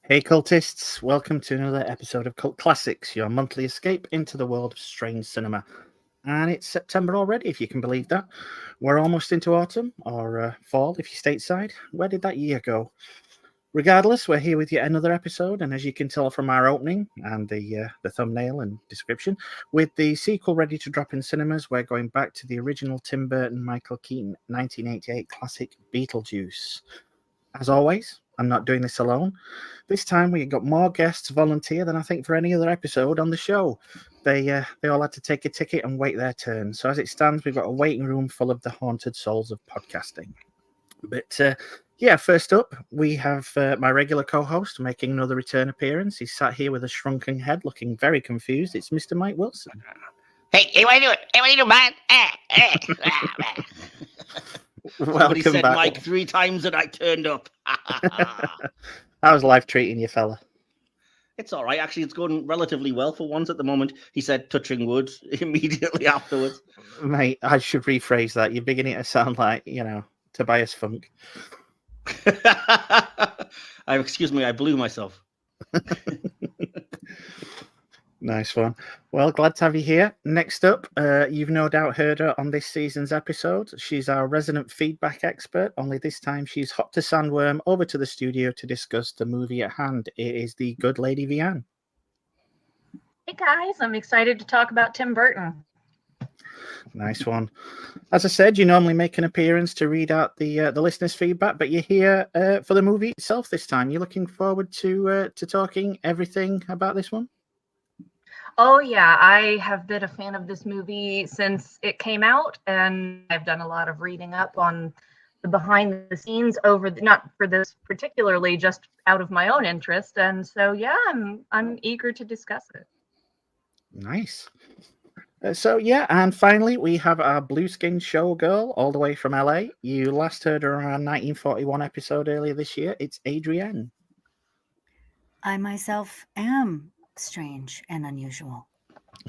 Hey cultists, welcome to another episode of Cult Classics, your monthly escape into the world of strange cinema. And it's September already, if you can believe that. We're almost into autumn, or fall if you're stateside. Where did that year go? Regardless, we're here with yet another episode, and as you can tell from our opening and the thumbnail and description, with the sequel ready to drop in cinemas, we're going back to the original Tim Burton, Michael Keaton 1988 classic Beetlejuice. As always, I'm not doing this alone. This time we got more guests volunteer than I think for any other episode on the show. They all had to take a ticket and wait their turn. So as it stands, we've got a waiting room full of the haunted souls of podcasting. But first up, we have my regular co-host making another return appearance. He's sat here with a shrunken head, looking very confused. It's Mr. Mike Wilson. Hey, what are you doing? Hey, what are you doing, man? Somebody said back. Mike 3 times and I turned up. How's life treating you, fella? It's all right. Actually, it's going relatively well for once at the moment. He said, touching wood, immediately afterwards. Mate, I should rephrase that. You're beginning to sound like, Tobias Funk. Excuse me, I blew myself. Nice one. Well, glad to have you here. Next up, you've no doubt heard her on this season's episode. She's our resident feedback expert, only this time she's hopped a sandworm over to the studio to discuss the movie at hand. It is the good lady Vean. Hey guys, I'm excited to talk about Tim Burton. Nice one. As I said, you normally make an appearance to read out the listeners' feedback, but you're here for the movie itself this time. You're looking forward to talking everything about this one? Oh, yeah. I have been a fan of this movie since it came out, and I've done a lot of reading up on the behind the scenes not for this particularly, just out of my own interest. And so, yeah, I'm eager to discuss it. Nice. And finally, we have our blue-skinned showgirl all the way from LA. You last heard her on our 1941 episode earlier this year. It's Adrienne. I myself am strange and unusual.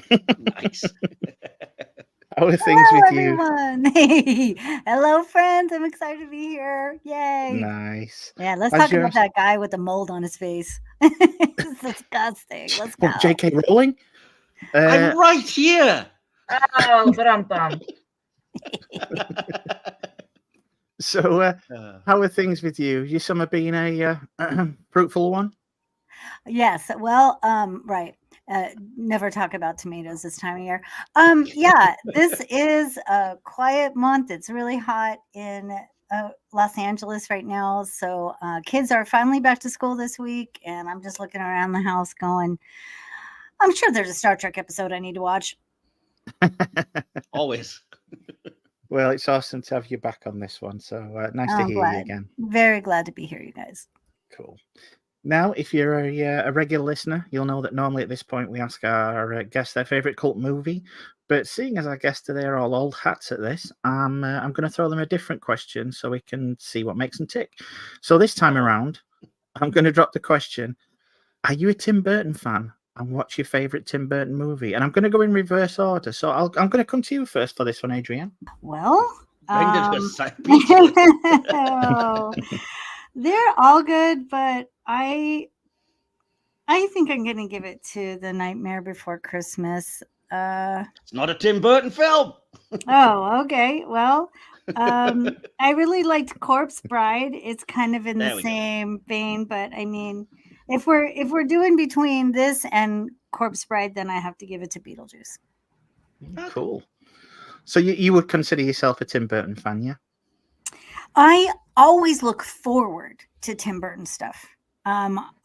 Nice. How are things with everyone. Hey, hello, friends. I'm excited to be here. Yay. Nice. Yeah, let's talk about that guy with the mold on his face. It's disgusting. Let's go. J.K. Rowling? I'm right here. Oh, but I'm bummed. So, how are things with you? Your summer been a fruitful one? Yes. Well, right. Never talk about tomatoes this time of year. Yeah, this is a quiet month. It's really hot in Los Angeles right now. So kids are finally back to school this week. And I'm just looking around the house going, I'm sure there's a Star Trek episode I need to watch. Always. Well, it's awesome to have you back on this one. So nice to hear you again. Very glad to be here, you guys. Cool. Now, if you're a regular listener, you'll know that normally at this point we ask our guests their favorite cult movie. But seeing as our guests today are all old hats at this, I'm going to throw them a different question so we can see what makes them tick. So this time around, I'm going to drop the question: are you a Tim Burton fan? And what's your favorite Tim Burton movie? And I'm going to go in reverse order. So I'm going to come to you first for this one, Adrienne. Well, oh, they're all good, but I think I'm going to give it to The Nightmare Before Christmas. It's not a Tim Burton film. Oh, okay. Well, I really liked Corpse Bride. It's kind of in the same vein, but I mean, if we're doing between this and Corpse Bride, then I have to give it to Beetlejuice. Cool. So you would consider yourself a Tim Burton fan, yeah? I always look forward to Tim Burton stuff.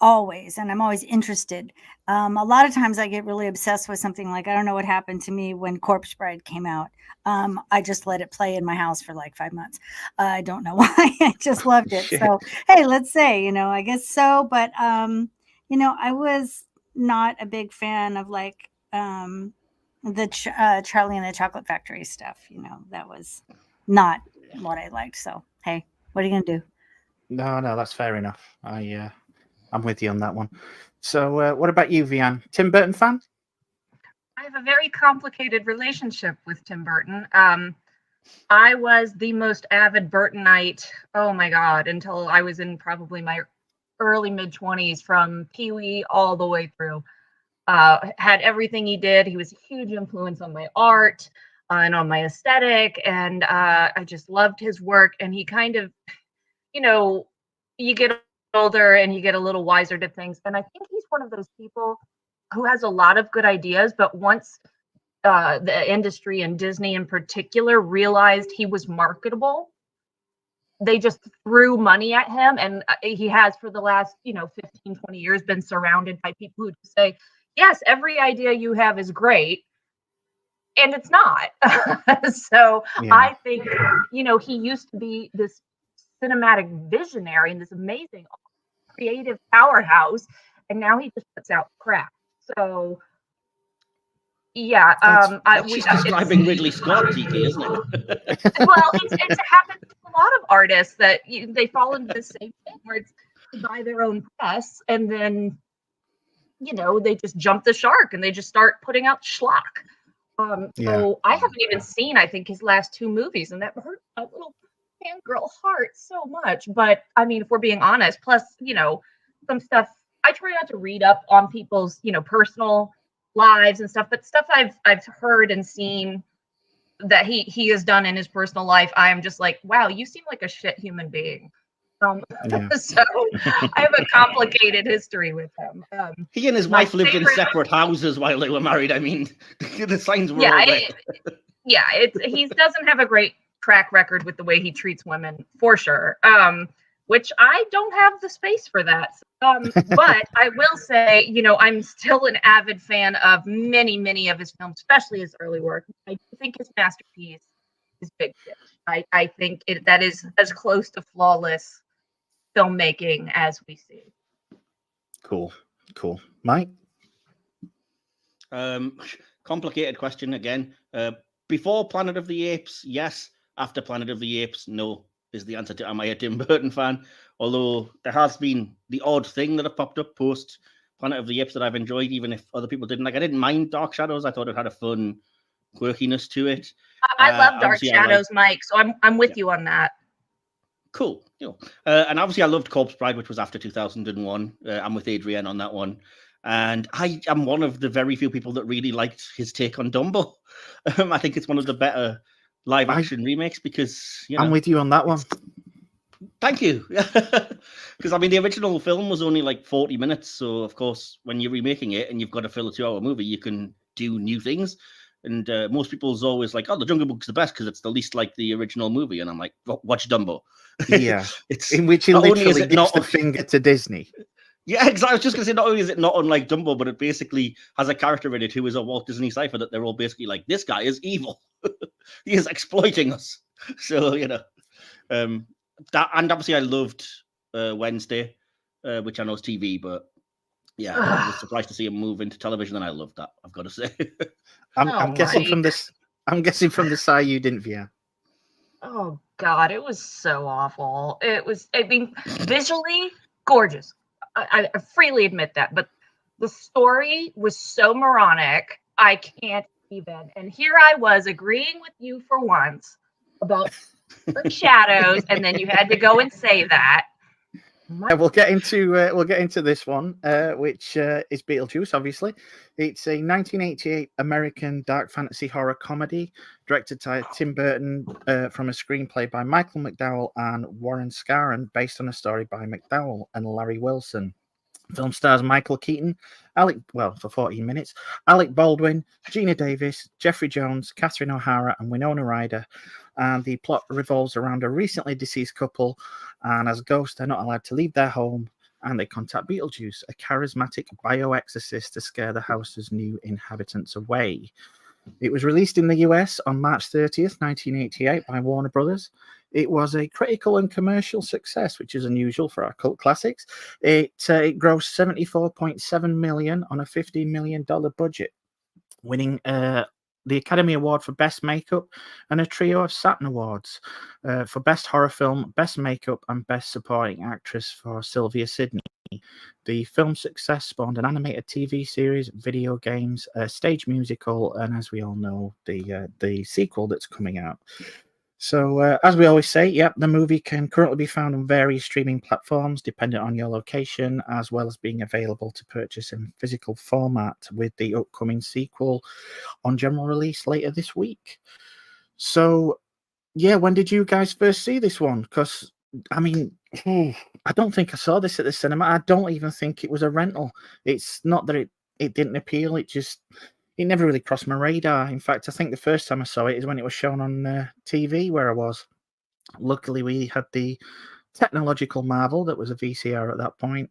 Always. And I'm always interested. A lot of times I get really obsessed with something like, I don't know what happened to me when Corpse Bride came out. I just let it play in my house for like 5 months. I don't know why. I just loved it. So, hey, let's say, I guess so. But, I was not a big fan of like the Charlie and the Chocolate Factory stuff. That was not what I liked. So, hey, what are you going to do? No, that's fair enough. I'm with you on that one. So what about you, Vean? Tim Burton fan? I have a very complicated relationship with Tim Burton. I was the most avid Burtonite, oh my God, until I was in probably my early mid-20s, from Pee-wee all the way through. Had everything he did. He was a huge influence on my art and on my aesthetic, and I just loved his work. And he kind of, you get older and you get a little wiser to things. And I think he's one of those people who has a lot of good ideas, but once the industry and Disney in particular realized he was marketable, they just threw money at him. And he has, for the last 15, 20 years, been surrounded by people who say, yes, every idea you have is great, and it's not. So Yeah. I think he used to be this cinematic visionary and this amazing creative powerhouse, and now he just puts out crap. So yeah, That's just describing Ridley Scott, TK, isn't it? Well, it's happened to a lot of artists that they fall into the same thing where it's to buy their own press, and then they just jump the shark and they just start putting out schlock. So I haven't even seen, I think, his last 2 movies, and that hurt my little fangirl heart so much. But I mean, if we're being honest, plus some stuff, I try not to read up on people's personal lives and stuff, but stuff I've heard and seen that he has done in his personal life, I am just like, wow, you seem like a shit human being. So I have a complicated history with him. He and his wife lived in separate houses while they were married. I mean, the signs were all there. He doesn't have a great track record with the way he treats women, for sure. Which I don't have the space for that. But I will say, I'm still an avid fan of many, many of his films, especially his early work. I think his masterpiece is Big Fish. I think that is as close to flawless filmmaking as we see. Cool. Mike? Complicated question again. Before Planet of the Apes, yes. After Planet of the Apes, no, is the answer to am I a Tim Burton fan? Although there has been the odd thing that have popped up post Planet of the Apes that I've enjoyed, even if other people didn't. Like, I didn't mind Dark Shadows. I thought it had a fun quirkiness to it. I love Dark Shadows, Mike, so I'm with you on that. Cool. And obviously I loved Corpse Bride, which was after 2001. I'm with Adrienne on that one. And I am one of the very few people that really liked his take on Dumbo. I think it's one of the better live action remakes because I'm with you on that one. Thank you. Because I mean, the original film was only like 40 minutes. So of course, when you're remaking it and you've got to fill a 2-hour movie, you can do new things. And most people's always like, oh, the Jungle Book's the best because it's the least like the original movie. And I'm like, watch Dumbo. Yeah. It's in which he literally gives the finger to Disney. Yeah, exactly. I was just going to say, not only is it not unlike Dumbo, but it basically has a character in it who is a Walt Disney cipher that they're all basically like, this guy is evil. He is exploiting us. So, that, and obviously I loved Wednesday, which I know is TV, but yeah, I was surprised to see him move into television, and I loved that, I've got to say. I'm guessing from this. I'm guessing from the side you didn't, Vean. Oh God, it was so awful. I mean, visually gorgeous. I freely admit that, but the story was so moronic. I can't even. And here I was agreeing with you for once about shadows, and then you had to go and say that. We'll get into this one, which is Beetlejuice. Obviously, it's a 1988 American dark fantasy horror comedy directed by Tim Burton from a screenplay by Michael McDowell and Warren Scarron, based on a story by McDowell and Larry Wilson. Film stars Michael Keaton, for 14 minutes, Alec Baldwin, Gina Davis, Jeffrey Jones, Catherine O'Hara, and Winona Ryder. And the plot revolves around a recently deceased couple, and as ghosts, they're not allowed to leave their home, and they contact Beetlejuice, a charismatic bioexorcist, to scare the house's new inhabitants away. It was released in the US on March 30th, 1988 by Warner Brothers. It was a critical and commercial success, which is unusual for our cult classics. It grossed $74.7 million on a $15 million budget, winning the Academy Award for Best Makeup and a trio of Saturn Awards for Best Horror Film, Best Makeup, and Best Supporting Actress for Sylvia Sidney. The film's success spawned an animated TV series, video games, a stage musical, and as we all know, the sequel that's coming out. So, as we always say, yep, the movie can currently be found on various streaming platforms, dependent on your location, as well as being available to purchase in physical format, with the upcoming sequel on general release later this week. So, yeah, when did you guys first see this one? Because, I mean, I don't think I saw this at the cinema. I don't even think it was a rental. It's not that it didn't appeal. It never really crossed my radar. In fact, I think the first time I saw it is when it was shown on TV where I was. Luckily, we had the technological marvel that was a VCR at that point.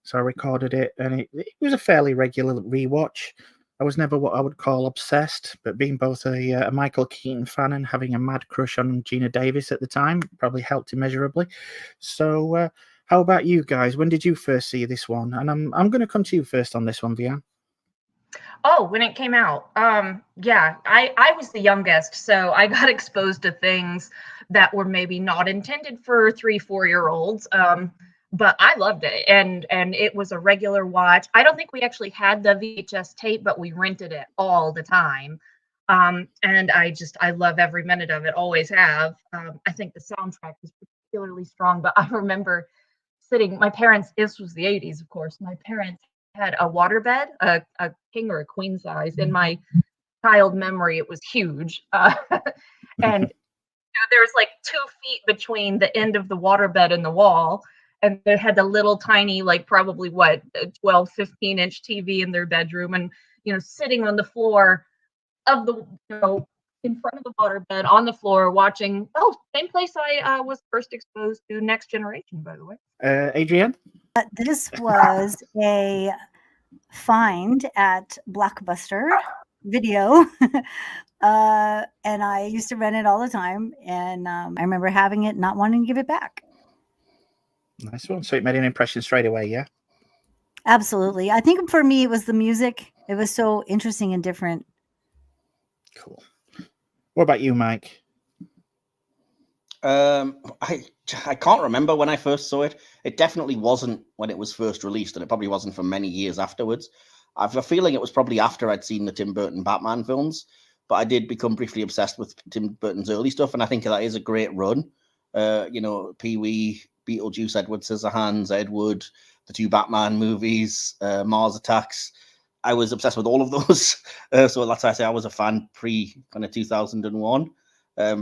So I recorded it, and it was a fairly regular rewatch. I was never what I would call obsessed, but being both a Michael Keaton fan and having a mad crush on Gina Davis at the time probably helped immeasurably. So, how about you guys? When did you first see this one? And I'm going to come to you first on this one, Vean. Oh, when it came out. Yeah, I was the youngest, so I got exposed to things that were maybe not intended for 3-4-year-olds. But I loved it, and it was a regular watch. I don't think we actually had the VHS tape, but we rented it all the time. And I love every minute of it, always have. I think the soundtrack is particularly strong, but I remember my parents, this was the 80s, of course, my parents had a waterbed, a king or a queen size. In my child memory, it was huge. And there was like 2 feet between the end of the waterbed and the wall. And they had the little tiny, like probably 12, 15-inch TV in their bedroom, and sitting on the floor of the in front of the waterbed on the floor watching. Oh, same place I was first exposed to Next Generation, by the way. Adrienne? This was a find at Blockbuster Video. And I used to rent it all the time. And I remember having it, not wanting to give it back. Nice one. So it made an impression straight away, yeah? Absolutely. I think for me, it was the music. It was so interesting and different. Cool. What about you, Mike? I can't remember when I first saw it. It definitely wasn't when it was first released, and it probably wasn't for many years afterwards. I have a feeling it was probably after I'd seen the Tim Burton Batman films, but I did become briefly obsessed with Tim Burton's early stuff, and I think that is a great run. Pee-wee, Beetlejuice, Edward Scissorhands, Ed Wood, the 2 Batman movies, Mars Attacks. I was obsessed with all of those. So that's why I say I was a fan pre kind of 2001.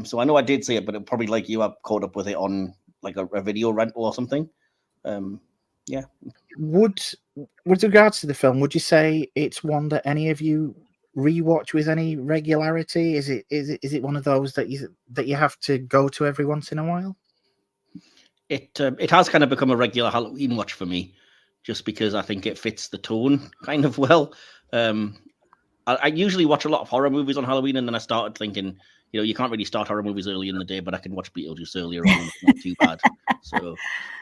So I know I did see it, but it probably like you, I caught up with it on like a video rental or something. Yeah. With regards to the film, would you say it's one that any of you rewatch with any regularity? Is it one of those that you have to go to every once in a while? It has kind of become a regular Halloween watch for me, just because I think it fits the tone kind of well. I usually watch a lot of horror movies on Halloween, and then I started thinking, you can't really start horror movies early in the day, but I can watch Beetlejuice earlier on. It's not too bad. So,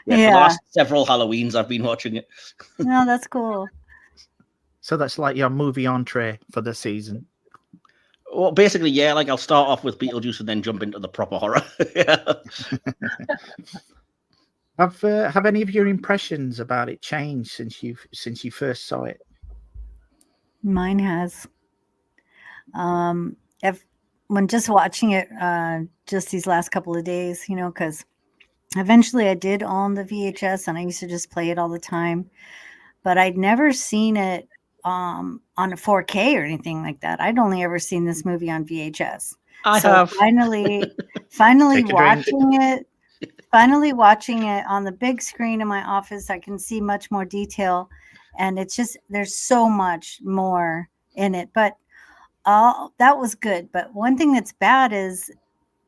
for the last several Halloweens, I've been watching it. No, that's cool. So that's like your movie entree for the season. Well, basically, yeah. Like I'll start off with Beetlejuice and then jump into the proper horror. Yeah. Have any of your impressions about it changed since you first saw it? Mine has. When just watching it, just these last couple of days, because eventually I did own the VHS and I used to just play it all the time, but I'd never seen it on a 4K or anything like that. I'd only ever seen this movie on VHS. I have finally watching it on the big screen in my office. I can see much more detail, and it's just there's so much more in it. But that was good. But one thing that's bad is,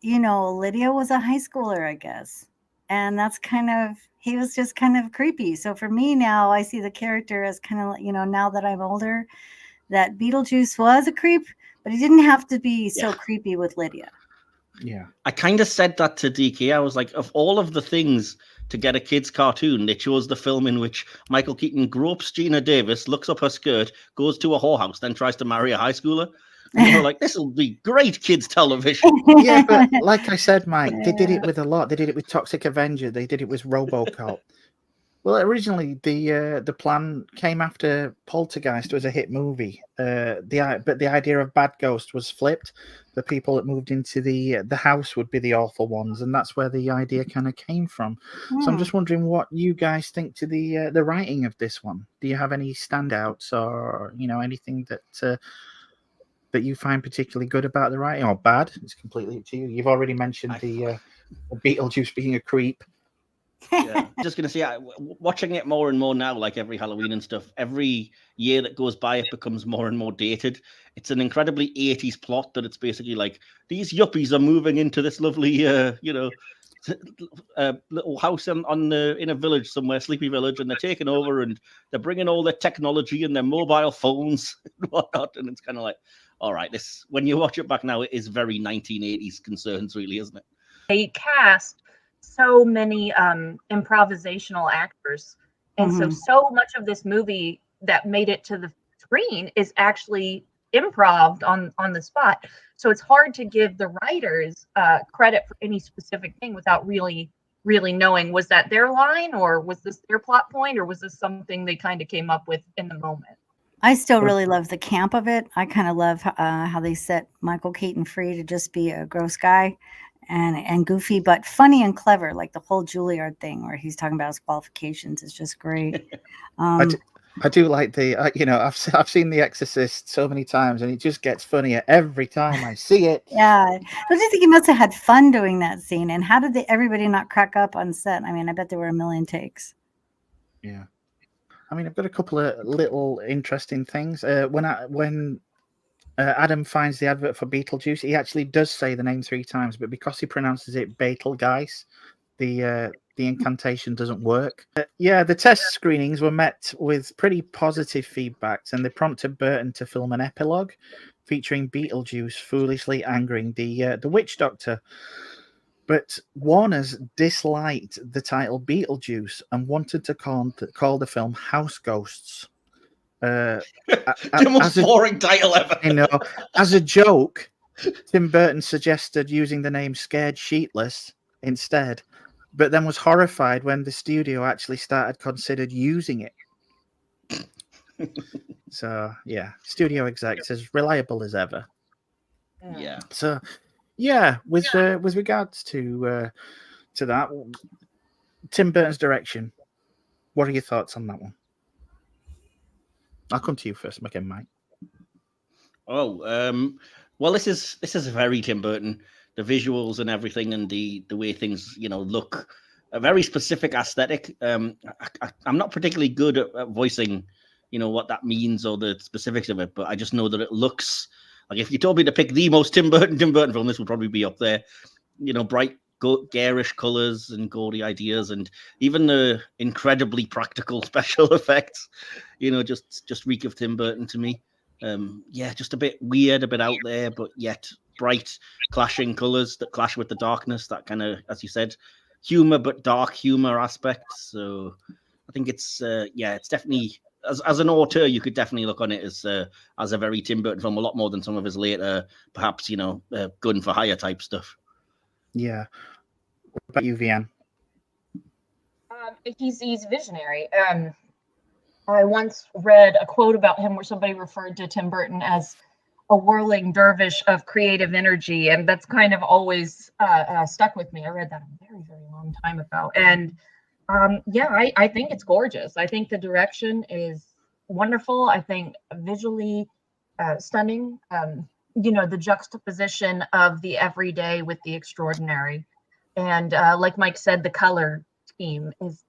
Lydia was a high schooler, I guess, and that's he was just kind of creepy. So for me now, I see the character as kind of now that I'm older, that Beetlejuice was a creep, but he didn't have to be so creepy with Lydia. Yeah. I kind of said that to DK. I was like, of all of the things to get a kid's cartoon, they chose the film in which Michael Keaton gropes Gina Davis, looks up her skirt, goes to a whorehouse, then tries to marry a high schooler. And you're like, this will be great kids television. Yeah, but like I said, Mike, they did it with a lot. They did it with Toxic Avenger. They did it with RoboCop. Well, originally the plan came after Poltergeist was a hit movie. But the idea of bad ghost was flipped. The people that moved into the house would be the awful ones, and that's where the idea kind of came from. So I'm Hmm. just wondering what you guys think to the writing of this one. Do you have any standouts, or anything that you find particularly good about the writing, or bad? It's completely up to you. You've already mentioned I, the Beetlejuice being a creep. yeah, just gonna say, watching it more and more now, like every Halloween and stuff, every year that goes by, it becomes more and more dated. It's an incredibly 80s plot that it's basically like these yuppies are moving into this lovely, little house in a village somewhere, sleepy village, and they're taking over and they're bringing all their technology and their mobile phones and whatnot. And it's kind of like, all right, this when you watch it back now, it is very 1980s concerns, really, isn't it? They cast so many improvisational actors, and Mhm. so much of this movie that made it to the screen is actually improv on the spot. So it's hard to give the writers credit for any specific thing without really knowing, was that their line, or was this their plot point, or was this something they kind of came up with in the moment. I still really love the camp of it. I kind of love how they set Michael Keaton free to just be a gross guy and goofy, but funny and clever. Like the whole Juilliard thing where he's talking about his qualifications is just great. I do like I've seen The Exorcist so many times, and it just gets funnier every time I see it. Yeah, don't you think he must have had fun doing that scene? And how did everybody not crack up on set? I mean, I bet there were a million takes. Yeah, I mean, I've got a couple of little interesting things. When Adam finds the advert for Beetlejuice, he actually does say the name 3 times, but because he pronounces it Betelgeuse, the incantation doesn't work. Yeah, the test screenings were met with pretty positive feedbacks, and they prompted Burton to film an epilogue featuring Beetlejuice foolishly angering the witch doctor. But Warner's disliked the title Beetlejuice and wanted to call the film House Ghosts. The most boring title ever. I know. As a joke, Tim Burton suggested using the name Scared Sheetless instead, but then was horrified when the studio actually considered using it. So yeah, studio execs as reliable as ever. Yeah. So yeah, with regards to that, Tim Burton's direction, what are your thoughts on that one? I'll come to you first, again, Mike. Oh, well, this is very Tim Burton. The visuals and everything, and the way things look, a very specific aesthetic. I'm not particularly good at voicing, what that means or the specifics of it, but I just know that it looks like, if you told me to pick the most Tim Burton film, this would probably be up there. Bright, garish colors and gaudy ideas, and even the incredibly practical special effects, just reek of Tim Burton to me. Just a bit weird, a bit out there, but yet bright, clashing colors that clash with the darkness, that kind of, as you said, humor, but dark humor aspects. So I think it's definitely, as an auteur, you could definitely look on it as a very Tim Burton film, a lot more than some of his later, perhaps, Gun for Hire type stuff. Yeah. What about you, Vean? He's visionary. I once read a quote about him where somebody referred to Tim Burton as a whirling dervish of creative energy, and that's kind of always stuck with me. I read that a very, very long time ago, and I think it's gorgeous. I think the direction is wonderful. I think visually stunning. The juxtaposition of the everyday with the extraordinary, and like Mike said, the color scheme is,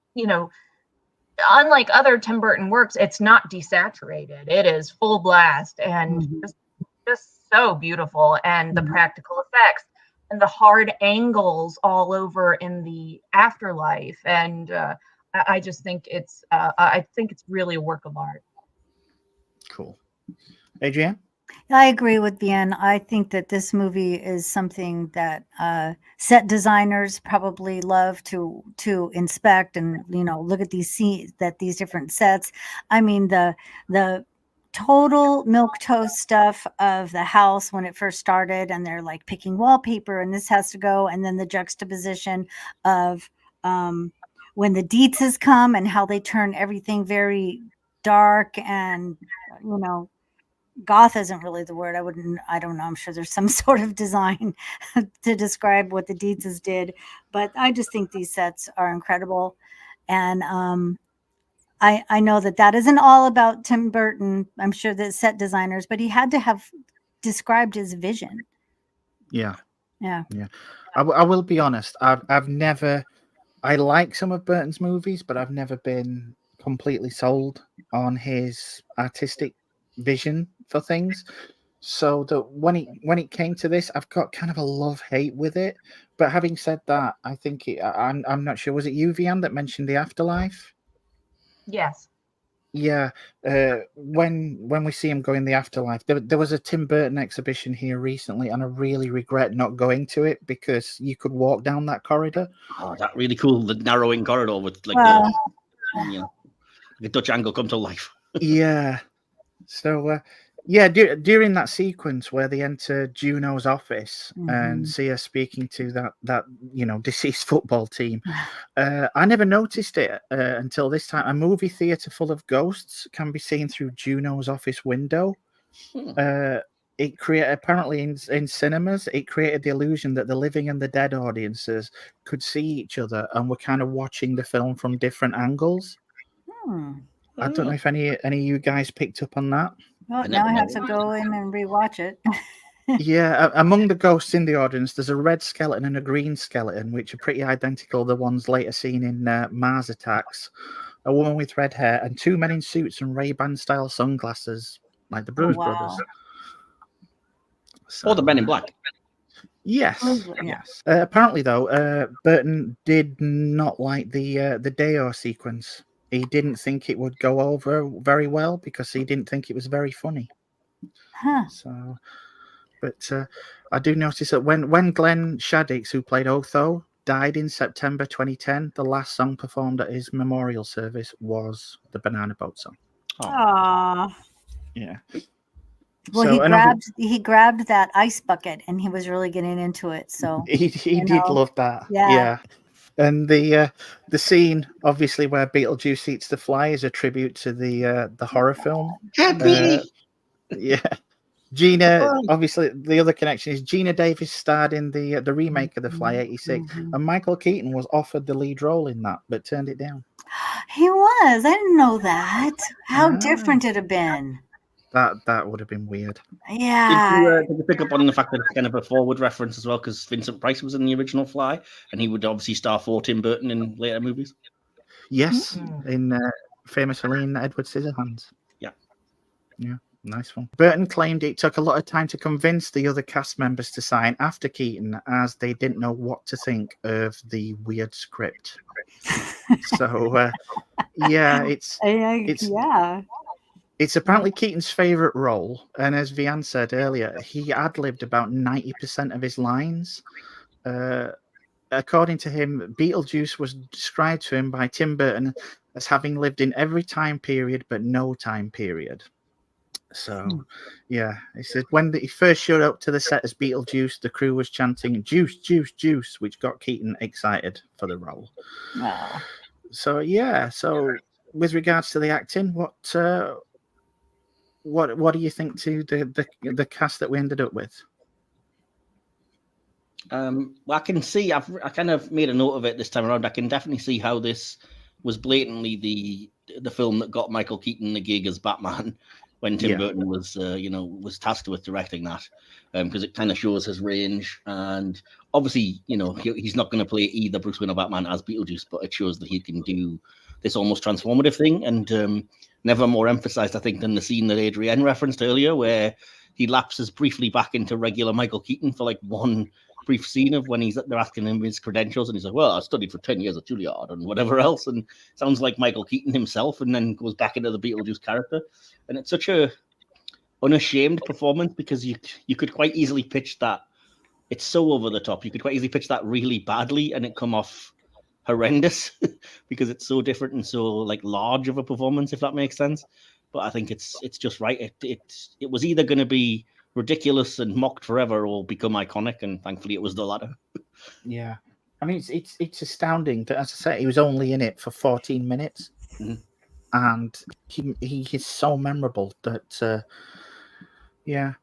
unlike other Tim Burton works, it's not desaturated. It is full blast and just so beautiful. And the practical effects and the hard angles all over in the afterlife. And I just think it's really a work of art. Cool. Adrienne? I agree with Bien. I think that this movie is something that set designers probably love to inspect and look at these scenes, these different sets. I mean, the total milquetoast stuff of the house when it first started, and they're like picking wallpaper, and this has to go, and then the juxtaposition of when the Dietzes come and how they turn everything very dark and, you know, goth isn't really the word. I don't know. I'm sure there's some sort of design to describe what the Dietzes did, but I just think these sets are incredible. And I know that isn't all about Tim Burton. I'm sure the set designers, but he had to have described his vision. Yeah. Yeah. I will be honest. I've never. I like some of Burton's movies, but I've never been completely sold on his artistic vision for things. So that when it came to this, I've got kind of a love-hate with it. But having said that, I think I'm not sure. Was it you, Vean, that mentioned the afterlife? Yes. Yeah, when we see him go in the afterlife, there was a Tim Burton exhibition here recently, and I really regret not going to it because you could walk down that corridor. Oh, that really cool, the narrowing corridor with like the Dutch angle come to life. Yeah. So, yeah, during that sequence where they enter Juno's office and see her speaking to that deceased football team, I never noticed it until this time. A movie theater full of ghosts can be seen through Juno's office window. It created, apparently in cinemas, it created the illusion that the living and the dead audiences could see each other and were kind of watching the film from different angles. I don't know if any of you guys picked up on that. Well, now I have to go in and rewatch it. Yeah, among the ghosts in the audience, there's a red skeleton and a green skeleton, which are pretty identical to the ones later seen in Mars Attacks. A woman with red hair and two men in suits and Ray-Ban style sunglasses, like the Blues Brothers. Or the Men in Black. Yes, yes. Apparently, though, Burton did not like the Deo sequence. He didn't think it would go over very well because he didn't think it was very funny. So, but I do notice that when Glenn Shaddix, who played Otho, died in September 2010, the last song performed at his memorial service was the Banana Boat song. Aww. Yeah. Well, so he grabbed that ice bucket and he was really getting into it. So he did love that. Yeah. And the scene, obviously, where Beetlejuice eats the fly is a tribute to the horror film. Yeah. Gina, obviously, the other connection is Gina Davis starred in the remake of The Fly 86, and Michael Keaton was offered the lead role in that, but turned it down. He was. I didn't know that. How different it'd have been. That would have been weird. Yeah. Did you pick up on the fact that it's kind of a forward reference as well? Because Vincent Price was in the original Fly, and he would obviously star for Tim Burton in later movies. Yes, in famous Helene Edward Scissorhands. Yeah, nice one. Burton claimed it took a lot of time to convince the other cast members to sign after Keaton, as they didn't know what to think of the weird script. So, It's apparently Keaton's favorite role, and as Vean said earlier, he ad-libbed about 90% of his lines. According to him, Beetlejuice was described to him by Tim Burton as having lived in every time period but no time period. So, yeah, he said when he first showed up to the set as Beetlejuice, the crew was chanting "Juice, juice, juice," which got Keaton excited for the role. Wow. So, yeah. So, with regards to the acting, what do you think to the cast that we ended up with? Well, I can see. I kind of made a note of it this time around. I can definitely see how this was blatantly the film that got Michael Keaton the gig as Batman when Tim Burton was was tasked with directing that, because it kind of shows his range, and obviously he's not going to play either Bruce Wayne or Batman as Beetlejuice, but it shows that he can do this almost transformative thing, and never more emphasized, I think, than the scene that Adrienne referenced earlier, where he lapses briefly back into regular Michael Keaton for like one brief scene of when they're asking him his credentials, and he's like, "Well, I studied for 10 years at Juilliard and whatever else," and sounds like Michael Keaton himself, and then goes back into the Beetlejuice character. And it's such a unashamed performance, because you could quite easily pitch that it's so over the top. You could quite easily pitch that really badly and it come off horrendous because it's so different and so like large of a performance, if that makes sense. But I think it's just right. It was either going to be ridiculous and mocked forever or become iconic, and thankfully it was the latter. Yeah. I mean, it's astounding that, as I say, he was only in it for 14 minutes, and he is so memorable that, yeah.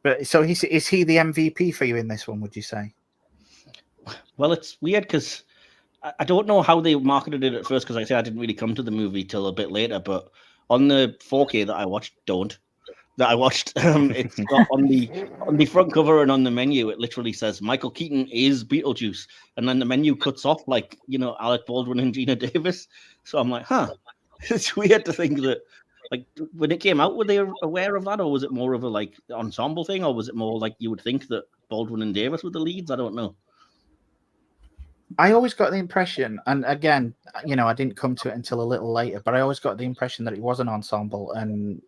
But so is he the MVP for you in this one? Would you say? Well, it's weird because I don't know how they marketed it at first, because I say I didn't really come to the movie till a bit later. But on the 4K that I watched, it's got on the front cover and on the menu, it literally says Michael Keaton is Beetlejuice, and then the menu cuts off like, you know, Alec Baldwin and Gina Davis. So I'm like, huh, it's weird to think that, like, when it came out, were they aware of that, or was it more of a like ensemble thing, or was it more like you would think that Baldwin and Davis were the leads? I don't know. I always got the impression, and again, you know, I didn't come to it until a little later, but I always got the impression that it was an ensemble, and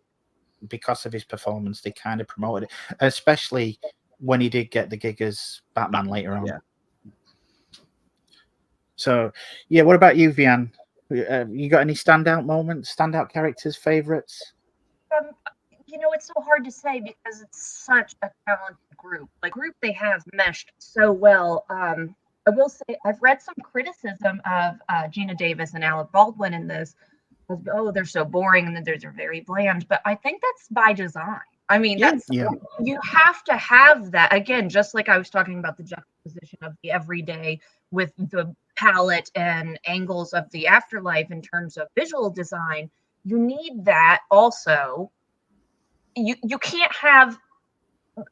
because of his performance, they kind of promoted it, especially when he did get the gig as Batman later on. Yeah. So, yeah, what about you, Vean? You got any standout moments, standout characters, favorites? You know, it's so hard to say because it's such a talented group. Like, group they have meshed so well. I will say I've read some criticism of Gina Davis and Alec Baldwin in this. Oh, they're so boring and they're very bland. But I think that's by design. I mean, you have to have that. Again, just like I was talking about the juxtaposition of the everyday with the palette and angles of the afterlife in terms of visual design. You need that also. You can't have,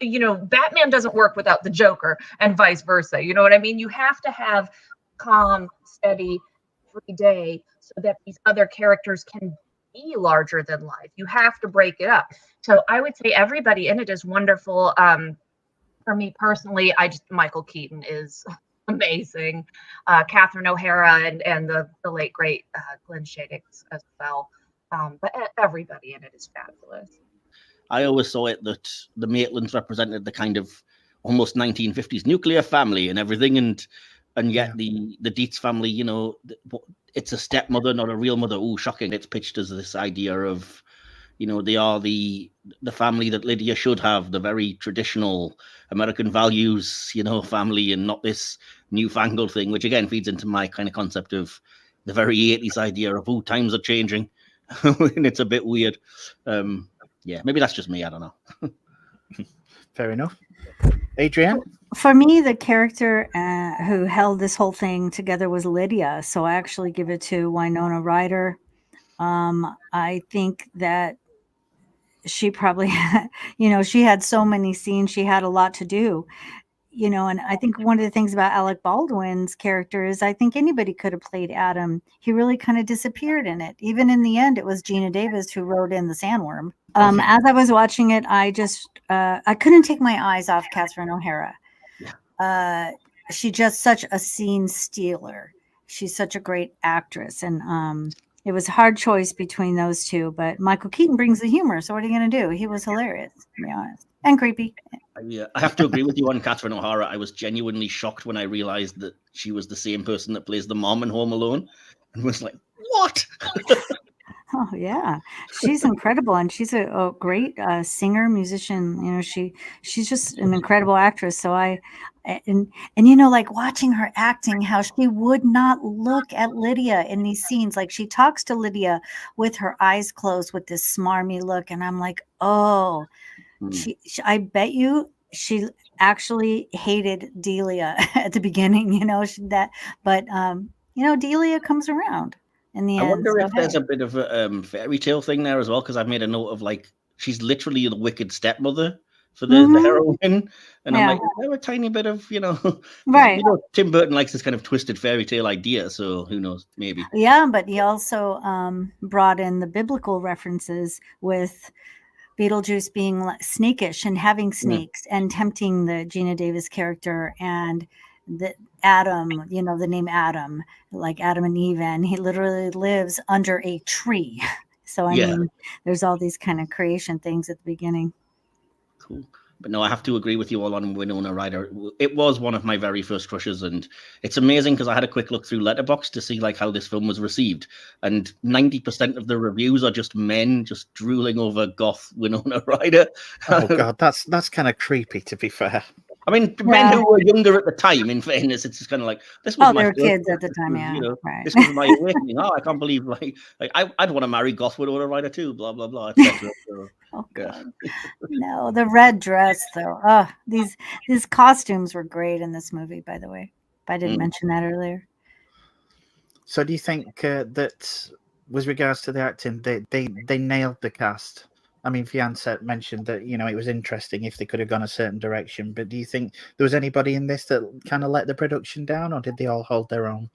you know, Batman doesn't work without the Joker and vice versa. You know what I mean? You have to have calm, steady, every day so that these other characters can be larger than life. You have to break it up. So I would say everybody in it is wonderful. For me personally, Michael Keaton is amazing. Catherine O'Hara and the late great Glenn Shadix as well. But everybody in it is fabulous. I always saw it that the Maitlands represented the kind of almost 1950s nuclear family and everything, and yet the Dietz family, you know, it's a stepmother, not a real mother. Ooh, shocking! It's pitched as this idea of, you know, they are the family that Lydia should have, the very traditional American values, you know, family, and not this newfangled thing, which again feeds into my kind of concept of the very 80s idea of, oh, times are changing, and it's a bit weird. Yeah, maybe that's just me. I don't know. Fair enough. Adrienne? For me, the character who held this whole thing together was Lydia. So I actually give it to Winona Ryder. I think that she probably, you know, she had so many scenes. She had a lot to do, you know, and I think one of the things about Alec Baldwin's character is I think anybody could have played Adam. He really kind of disappeared in it. Even in the end, it was Gina Davis who wrote in the Sandworm. As I was watching it, I couldn't take my eyes off Catherine O'Hara. She's just such a scene stealer. She's such a great actress. And it was a hard choice between those two, but Michael Keaton brings the humor. So what are you going to do? He was hilarious, to be honest. And creepy. Yeah, I have to agree with you on Catherine O'Hara. I was genuinely shocked when I realized that she was the same person that plays the mom in Home Alone, and was like, what? Oh yeah, she's incredible, and she's a great singer, musician. You know, she's just an incredible actress. So and you know, like watching her acting, how she would not look at Lydia in these scenes. Like she talks to Lydia with her eyes closed with this smarmy look, and I'm like, oh, I bet you she actually hated Delia at the beginning. You know but you know, Delia comes around. In the end, I wonder if there's a bit of a fairy tale thing there as well, because I've made a note of like she's literally the wicked stepmother for the heroine, and I'm like, is there a tiny bit of, you know, right? You know, Tim Burton likes this kind of twisted fairy tale idea, so who knows, maybe. Yeah, but he also brought in the biblical references with Beetlejuice being sneakish and having snakes and tempting the Gina Davis character, and the Adam, you know, the name Adam, like Adam and Eve, and he literally lives under a tree. So I mean, there's all these kind of creation things at the beginning. Cool. But no, I have to agree with you all on Winona Ryder. It was one of my very first crushes, and it's amazing because I had a quick look through Letterboxd to see like how this film was received, and 90% of the reviews are just men just drooling over goth Winona Ryder. Oh god, that's kind of creepy, to be fair. I mean, men who were younger at the time, in fairness, it's just kind of like, this was my they were first kids book. at the time, This was, yeah. you know, Right. this was my awakening. Oh, I can't believe, I'd want to marry Goth Widow Rider too, blah, blah, blah, etc. So, Oh yeah. God. No, the red dress though. Oh, these costumes were great in this movie, by the way. If I didn't mention that earlier. So do you think that with regards to the acting, they nailed the cast? I mean, Vean mentioned that, you know, it was interesting if they could have gone a certain direction, but do you think there was anybody in this that kind of let the production down, or did they all hold their own?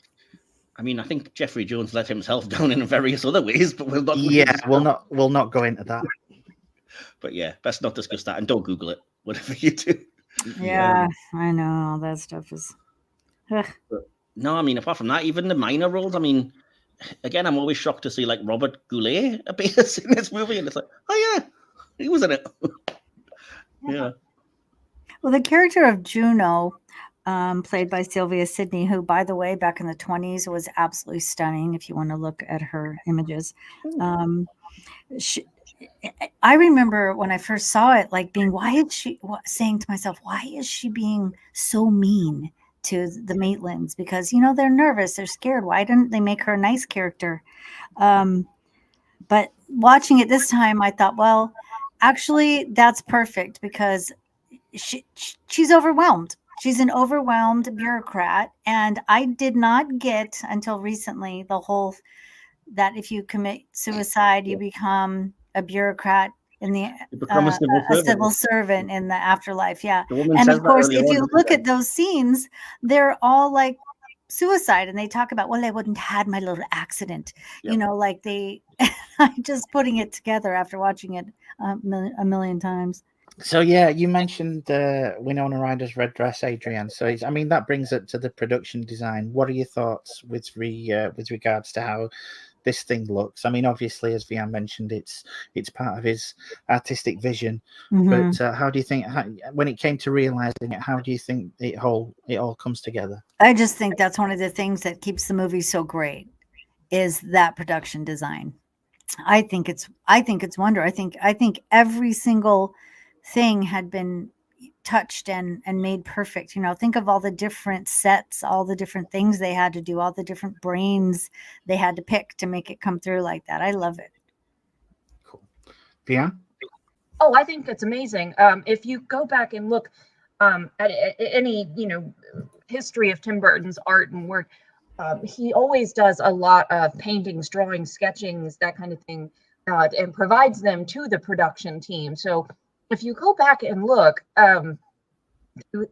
I mean, I think Jeffrey Jones let himself down in various other ways, but we'll not. We'll not go into that. But yeah, best not discuss that, and don't Google it. Whatever you do. Yeah, I know all that stuff is. No, I mean, apart from that, even the minor roles. I mean, again, I'm always shocked to see like Robert Goulet appears in this movie, and it's like, oh yeah, he was in it. Yeah. Well, the character of Juno, played by Sylvia Sidney, who, by the way, back in the 1920s was absolutely stunning. If you want to look at her images, I remember when I first saw it, like saying to myself, why is she being so mean to the Maitlands? Because, you know, they're nervous, they're scared. Why didn't they make her a nice character? But watching it this time, I thought, well, actually, that's perfect because she's overwhelmed. She's an overwhelmed bureaucrat. And I did not get until recently the whole that if you commit suicide, you become a bureaucrat in the a civil servant in the afterlife. Yeah. And of course, if you look at those scenes, they're all like suicide, and they talk about, well, I wouldn't had my little accident, you know, like I'm just putting it together after watching it a million times. So yeah, you mentioned Winona Ryder's red dress, Adrienne. So I mean, that brings it to the production design. What are your thoughts with regards to how this thing looks? I mean, obviously, as Vean mentioned, it's part of his artistic vision. But how do you think, when it came to realizing it, how do you think it all comes together? I just think that's one of the things that keeps the movie so great, is that production design. I think it's wonder. I think every single thing had been touched and made perfect. You know, think of all the different sets, all the different things they had to do, all the different brains they had to pick to make it come through like that. I love it. Cool. Vean? Oh, I think that's amazing. If you go back and look at any, you know, history of Tim Burton's art and work, he always does a lot of paintings, drawings, sketchings, that kind of thing, and provides them to the production team. So if you go back and look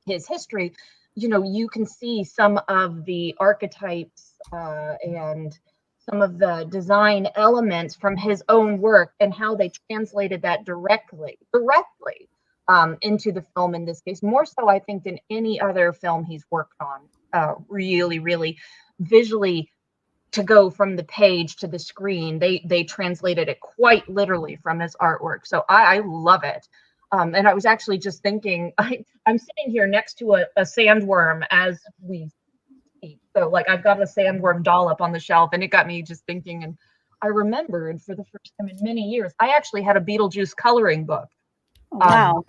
his history, you know, you can see some of the archetypes and some of the design elements from his own work and how they translated that directly into the film in this case, more so I think than any other film he's worked on. Really, really visually, to go from the page to the screen, they translated it quite literally from his artwork. So I love it. And I was actually just thinking, I'm sitting here next to a sandworm as we speak. So like I've got a sandworm doll up on the shelf, and it got me just thinking. And I remembered for the first time in many years, I actually had a Beetlejuice coloring book. Wow.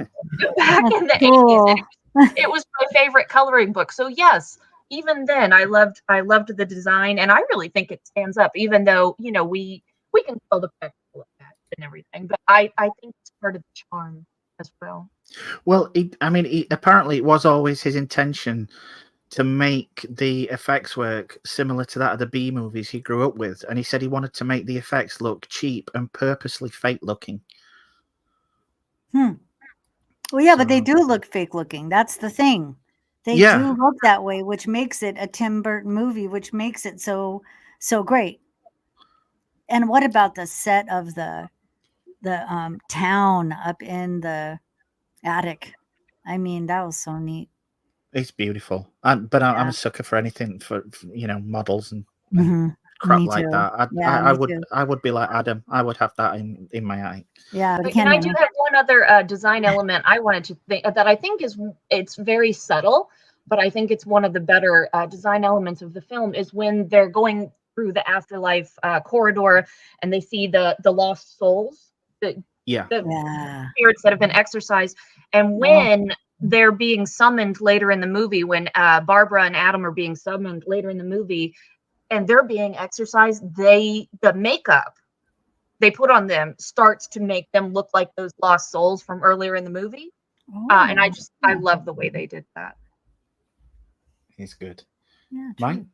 Back in the 80s. It was my favorite coloring book. So yes, even then I loved the design, and I really think it stands up, even though, you know, we can tell the practical effect and everything, but I think it's part of the charm as well. Well, apparently it was always his intention to make the effects work similar to that of the B movies he grew up with, and he said he wanted to make the effects look cheap and purposely fake looking. Well, yeah, but they do look fake looking. That's the thing. They do look that way, which makes it a Tim Burton movie, which makes it so great. And what about the set of the town up in the attic? I mean, that was so neat. It's beautiful. But I'm a sucker for anything for you know, models and crap like that. I would be like Adam. I would have that in my eye. Yeah, and I do have one other design element I wanted to think that I think it's very subtle, but I think it's one of the better design elements of the film, is when they're going through the afterlife corridor and they see the lost souls, the spirits that have been exorcised, and when they're being summoned later in the movie, when Barbara and Adam are being summoned later in the movie, and they're being exorcised, the makeup they put on them starts to make them look like those lost souls from earlier in the movie. And I love the way they did that. He's good. Yeah, Mike?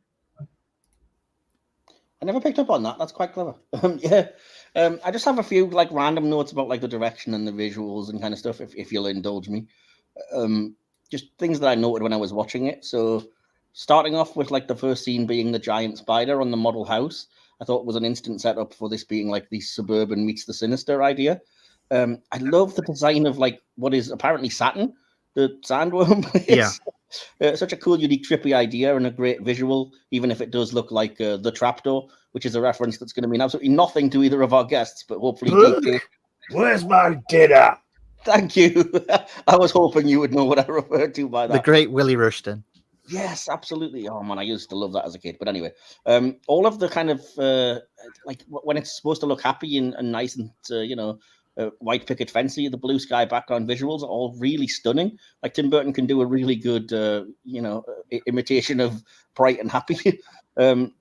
I never picked up on that. That's quite clever. I just have a few like random notes about like the direction and the visuals and kind of stuff, if you'll indulge me. Just things that I noted when I was watching it. So starting off with like the first scene being the giant spider on the model house, I thought was an instant setup for this being like the suburban meets the sinister idea. I love the design of like what is apparently Saturn, the sandworm. It's such a cool, unique, trippy idea and a great visual, even if it does look like the trapdoor, which is a reference that's going to mean absolutely nothing to either of our guests, but hopefully... Where's my dinner? Thank you. I was hoping you would know what I referred to by that. The great Willie Rushton. Yes, absolutely. Oh, man, I used to love that as a kid. But anyway, all of the kind of, like, when it's supposed to look happy and nice and, white picket fencey, the blue sky background visuals are all really stunning. Like Tim Burton can do a really good, imitation of bright and happy. And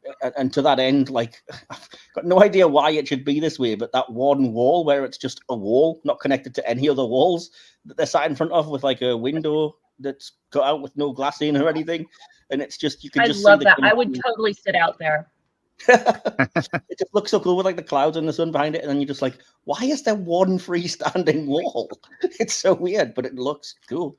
to that end, like, I've got no idea why it should be this way, but that one wall where it's just a wall, not connected to any other walls that they're sat in front of with like a window that's cut out with no glass in or anything. And it's just, you can just love see that. I would totally sit out there. It just looks so cool with like the clouds and the sun behind it, and then you're just like, why is there one freestanding wall? It's so weird, but it looks cool.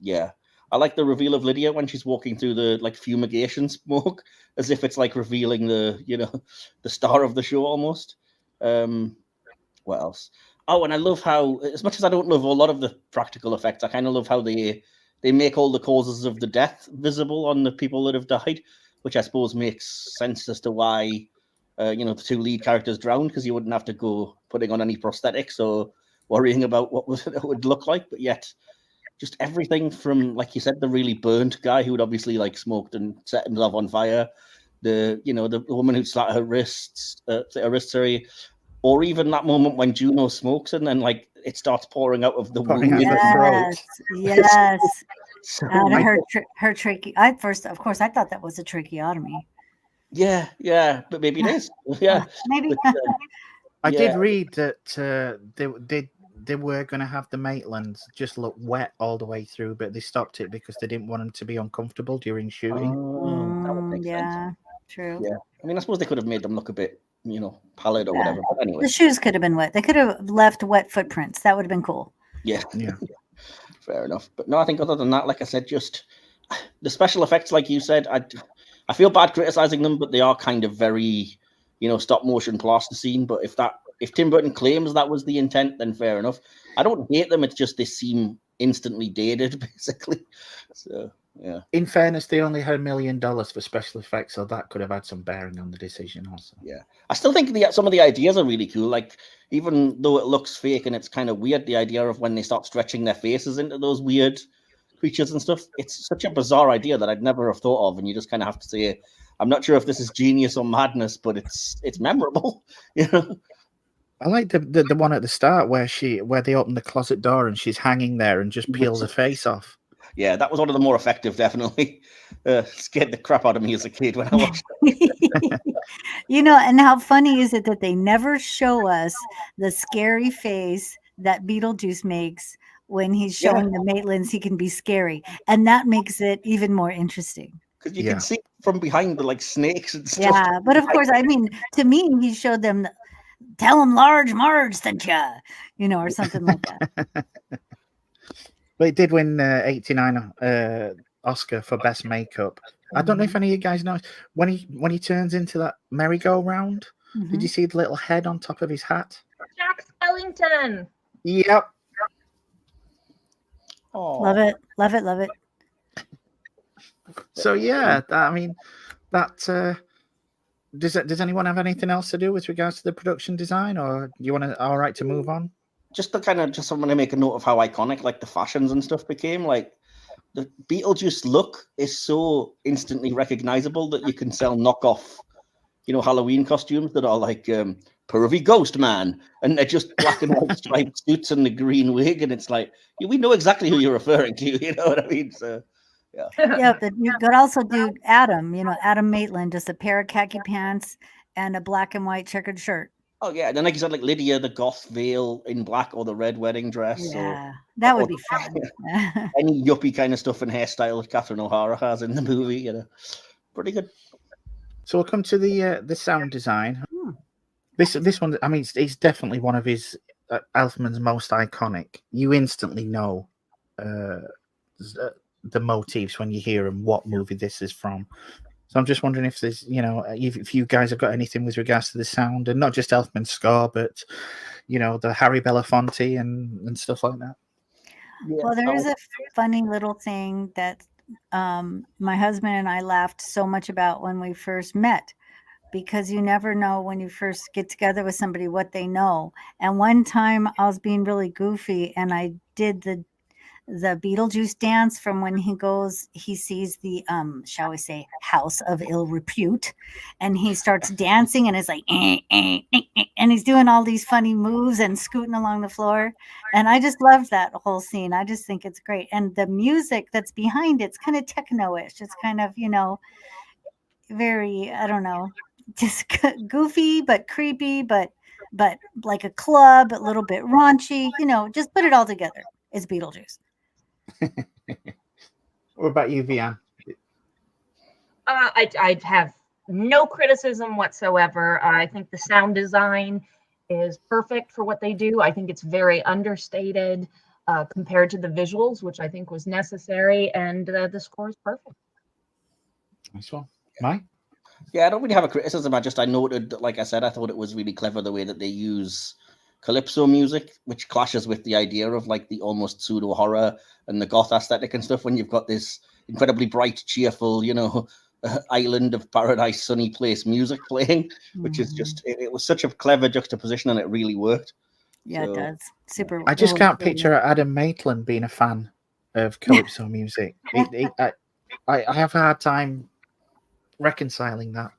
Yeah, I like the reveal of Lydia when she's walking through the like fumigation smoke, as if it's like revealing the star of the show almost. What else? Oh, and I love how, as much as I don't love a lot of the practical effects, I kind of love how they make all the causes of the death visible on the people that have died, which I suppose makes sense as to why, the two lead characters drowned, because you wouldn't have to go putting on any prosthetics or worrying about what it would look like. But yet, just everything from, like you said, the really burnt guy who had obviously like smoked and set himself on fire, the woman who slit her wrists, or even that moment when Juno smokes and then like it starts pouring out of the wound. Yes. So out of her trachea. Of course, I thought that was a tracheotomy. Yeah, but maybe it is. Yeah, maybe. But, I did read that they were going to have the Maitlands just look wet all the way through, but they stopped it because they didn't want them to be uncomfortable during shooting. That would make sense. True. Yeah, I mean, I suppose they could have made them look a bit, pallid or whatever. But anyway, the shoes could have been wet. They could have left wet footprints. That would have been cool. Yeah. Fair enough. But no, I think other than that, like I said, just the special effects, like you said, I feel bad criticizing them, but they are kind of very, stop motion plasticine. But if Tim Burton claims that was the intent, then fair enough. I don't hate them. It's just they seem instantly dated, basically. So yeah. In fairness, they only had $1 million for special effects, so that could have had some bearing on the decision also. Yeah, I still think some of the ideas are really cool. Like, even though it looks fake and it's kind of weird, the idea of when they start stretching their faces into those weird creatures and stuff, it's such a bizarre idea that I'd never have thought of. And you just kind of have to say, I'm not sure if this is genius or madness, but it's memorable. I like the one at the start where they open the closet door and she's hanging there and just peels her face off. Yeah, that was one of the more effective, definitely. Scared the crap out of me as a kid when I watched it. And how funny is it that they never show us the scary face that Beetlejuice makes when he's showing the Maitlands he can be scary. And that makes it even more interesting. Because you can see from behind the like snakes and stuff. Yeah, but of course, I mean, to me, he showed them, tell him Large Marge sent ya, or something like that. But it did win 89 Oscar for best makeup. I don't know if any of you guys know when he turns into that merry-go-round. Mm-hmm. Did you see the little head on top of his hat? Jack Skellington. Yep. Oh, love it. So yeah, I mean that. Does anyone have anything else to do with regards to the production design, or do you want to all right to move on? Just I'm going to make a note of how iconic like the fashions and stuff became. Like the Beetlejuice look is so instantly recognizable that you can sell knockoff Halloween costumes that are like pervy ghost man, and they're just black and white striped suits and the green wig, and it's like we know exactly who you're referring to. You know what I mean? So Yeah, but you could also do Adam, Adam Maitland, just a pair of khaki pants and a black and white checkered shirt. oh yeah, and then like you said, like Lydia, the goth veil in black, or the red wedding dress. Yeah, that would be fun. Any yuppie kind of stuff and hairstyle that Catherine O'Hara has in the movie, pretty good. So we'll come to the sound design. This one, I mean, it's definitely one of his Elfman's most iconic. You instantly know the motifs when you hear them, what movie this is from. So I'm just wondering if there's, if you guys have got anything with regards to the sound, and not just Elfman's score, but the Harry Belafonte and stuff like that. Well, there is a funny little thing that my husband and I laughed so much about when we first met, because you never know when you first get together with somebody what they know. And one time I was being really goofy and I did the Beetlejuice dance from when he sees the shall we say house of ill repute, and he starts dancing and it's like and he's doing all these funny moves and scooting along the floor, and I just love that whole scene. I just think it's great, and the music that's behind it's kind of techno-ish. It's kind of very, I don't know, just goofy but creepy, but like a club, a little bit raunchy, just put it all together. It's Beetlejuice. What about you, Vean? I'd have no criticism whatsoever. I think the sound design is perfect for what they do. I think it's very understated compared to the visuals, which I think was necessary, and the score is perfect. Nice one. Mike? Yeah, I don't really have a criticism. I noted, like I said, I thought it was really clever the way that they use calypso music, which clashes with the idea of like the almost pseudo horror and the goth aesthetic and stuff, when you've got this incredibly bright, cheerful, island of paradise, sunny place music playing, which is just, it was such a clever juxtaposition, and it really worked. Yeah, it does. Super. I just can't picture Adam Maitland being a fan of calypso music. I have a hard time reconciling that.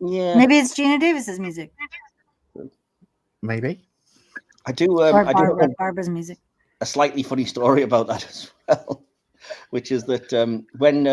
Yeah, maybe it's Gina Davis's music. Maybe. I do. Or I do have Barbara's music. a slightly funny story about that as well, which is that when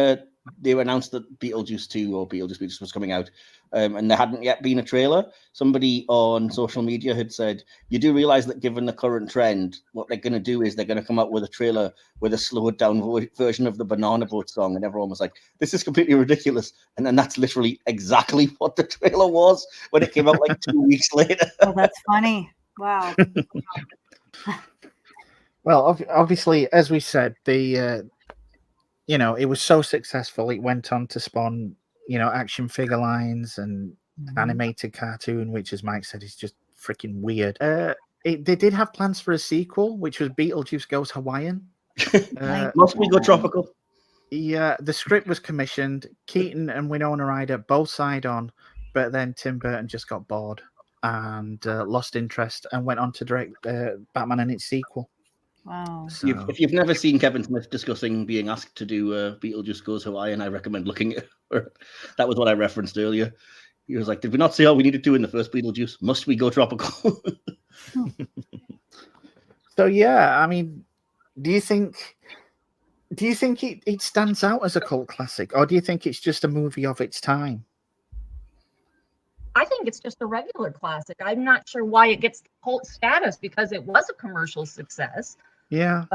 they announced that Beetlejuice 2 or Beetlejuice was coming out, and there hadn't yet been a trailer, somebody on social media had said, you do realize that given the current trend, what they're going to do is they're going to come up with a trailer with a slowed down version of the Banana Boat song. And everyone was like, this is completely ridiculous. And then that's literally exactly what the trailer was when it came out like 2 weeks later. Oh, that's funny. Wow. Well, obviously, as we said, it was so successful. It went on to spawn, action figure lines and animated cartoon, which, as Mike said, is just freaking weird. They did have plans for a sequel, which was Beetlejuice Goes Hawaiian. Must we go tropical? Yeah, the script was commissioned. Keaton and Winona Ryder both signed on, but then Tim Burton just got bored and lost interest and went on to direct Batman and its sequel. Wow. So, if you've never seen Kevin Smith discussing being asked to do Beetlejuice Goes Hawaiian, I recommend looking at it. That was what I referenced earlier. He was like, did we not see all we needed to in the first Beetlejuice? Must we go tropical? So, yeah, I mean, do you think it stands out as a cult classic, or do you think it's just a movie of its time? I think it's just a regular classic. I'm not sure why it gets cult status, because it was a commercial success. Yeah.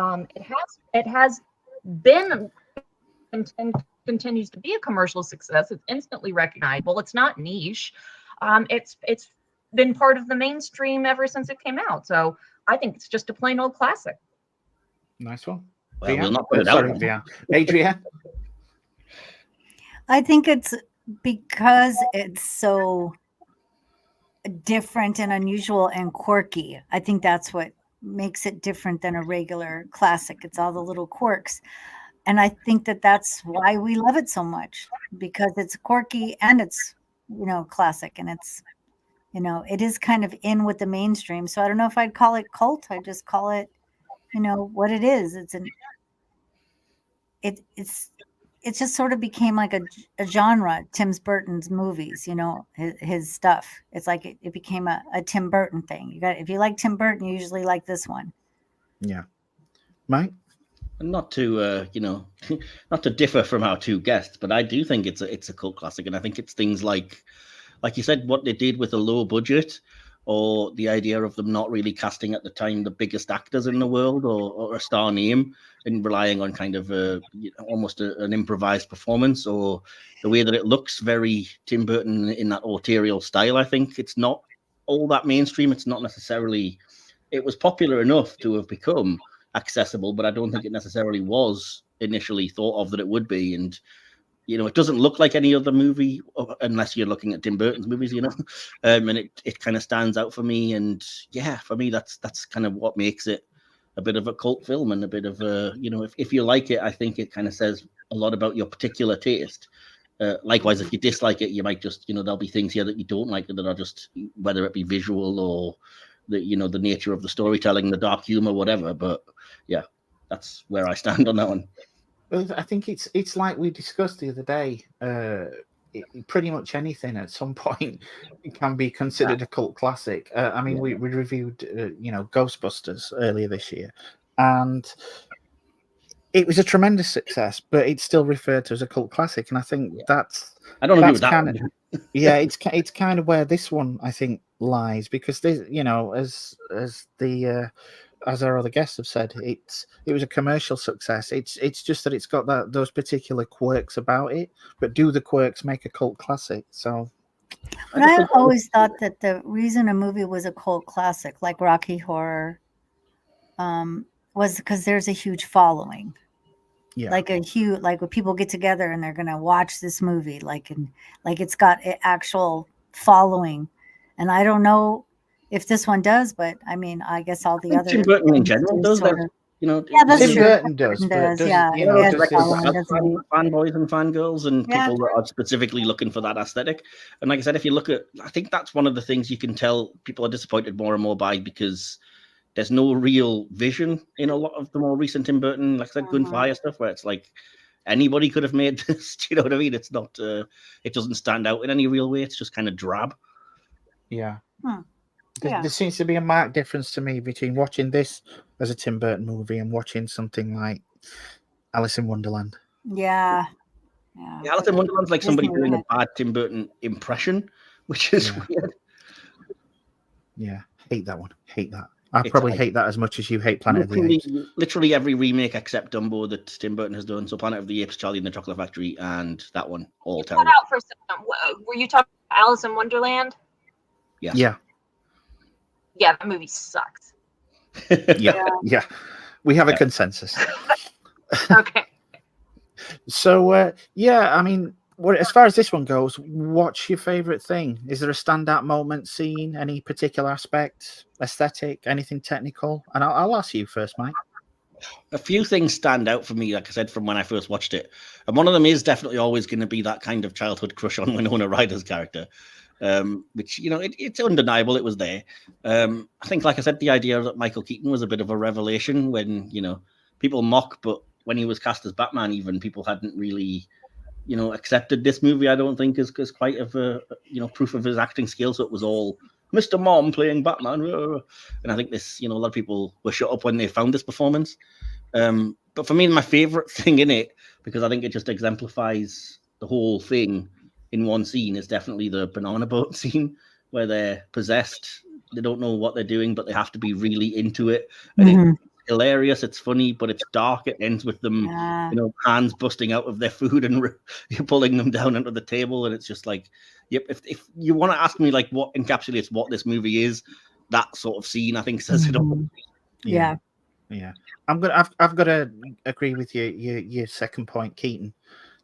It has been and continues to be a commercial success. It's instantly recognizable. It's not niche. It's been part of the mainstream ever since it came out. So I think it's just a plain old classic. Nice one. Well, we'll not put it out. Vean. Adrienne? I think it's because it's so different and unusual and quirky. I think that's what makes it different than a regular classic. It's all the little quirks. And I think that that's why we love it so much, because it's quirky and it's, classic, and it's, it is kind of in with the mainstream. So I don't know if I'd call it cult. I just call it, what it is. It's it just sort of became like a genre. Tim Burton's movies, you know, his stuff. It's like it became a Tim Burton thing. If you like Tim Burton, you usually like this one. Yeah, Mike. And not to not to differ from our two guests, but I do think it's a cult classic, and I think it's things like you said, what they did with a low budget, or the idea of them not really casting at the time the biggest actors in the world or a star name, and relying on kind of almost an improvised performance, or the way that it looks very Tim Burton in that autorial style. I think it's not all that mainstream. It's not necessarily. It was popular enough to have become accessible, but I don't think it necessarily was initially thought of that it would be. And it doesn't look like any other movie unless you're looking at Tim Burton's movies, and it kind of stands out for me. And yeah, for me, that's kind of what makes it a bit of a cult film, and a bit of a, if you like it, I think it kind of says a lot about your particular taste. Likewise, if you dislike it, you might just, there'll be things here that you don't like that are just, whether it be visual or the nature of the storytelling, the dark humor, whatever. But yeah, that's where I stand on that one. I think it's like we discussed the other day. Pretty much anything at some point can be considered a cult classic. I mean, we reviewed, Ghostbusters earlier this year, and it was a tremendous success, but it's still referred to as a cult classic. And I think I don't agree with that. Kind of, yeah, it's kind of where this one I think lies, because this, as our other guests have said, it was a commercial success. It's just that it's got those particular quirks about it, but do the quirks make a cult classic? So I always thought that the reason a movie was a cult classic, like Rocky Horror, was because there's a huge following. Yeah, like when people get together and they're gonna watch this movie, like it's got an actual following. And I don't know if this one does, but I mean, I guess all the other Tim Burton in general does that. That's Tim true. Burton does. Fanboys and fangirls and people that are specifically looking for that aesthetic. And like I said, if you look at, I think that's one of the things you can tell people are disappointed more and more by, because there's no real vision in a lot of the more recent Tim Burton, like I said, Gunfire stuff, where it's like anybody could have made this. Do you know what I mean? It's not. It doesn't stand out in any real way. It's just kind of drab. Yeah. There seems to be a marked difference to me between watching this as a Tim Burton movie and watching something like Alice in Wonderland. Yeah, Alice in Wonderland's like somebody doing a bad Tim Burton impression, which is weird. Yeah, hate that one. Hate that. I probably hate that as much as you hate Planet of the Apes. Literally every remake except Dumbo that Tim Burton has done. So Planet of the Apes, Charlie and the Chocolate Factory, and that one, all terrible. Cut out for a second. Were you talking about Alice in Wonderland? Yes. Yeah. Yeah, that movie sucks. Yeah. We have a consensus. Okay. So, I mean, as far as this one goes, what's your favorite thing? Is there a standout moment, scene, any particular aspect, aesthetic, anything technical? And I'll ask you first, Mike. A few things stand out for me, like I said, from when I first watched it. And one of them is definitely always going to be that kind of childhood crush on Winona Ryder's character. Which, it's undeniable it was there. I think, like I said, the idea that Michael Keaton was a bit of a revelation when, people mock, but when he was cast as Batman, even people hadn't really, accepted this movie, I don't think, as quite of a, proof of his acting skills. So it was all Mr. Mom playing Batman. And I think this, a lot of people were shut up when they found this performance. But for me, my favorite thing in it, because I think it just exemplifies the whole thing in one scene, is definitely the banana boat scene where they're possessed. They don't know what they're doing, but they have to be really into it. And it's hilarious. It's funny, but it's dark. It ends with them, hands busting out of their food and pulling them down onto the table. And it's just like, yep. If you want to ask me like what encapsulates what this movie is, that sort of scene, I think, says it all. Yeah. I've got to agree with you. Your second point, Keaton.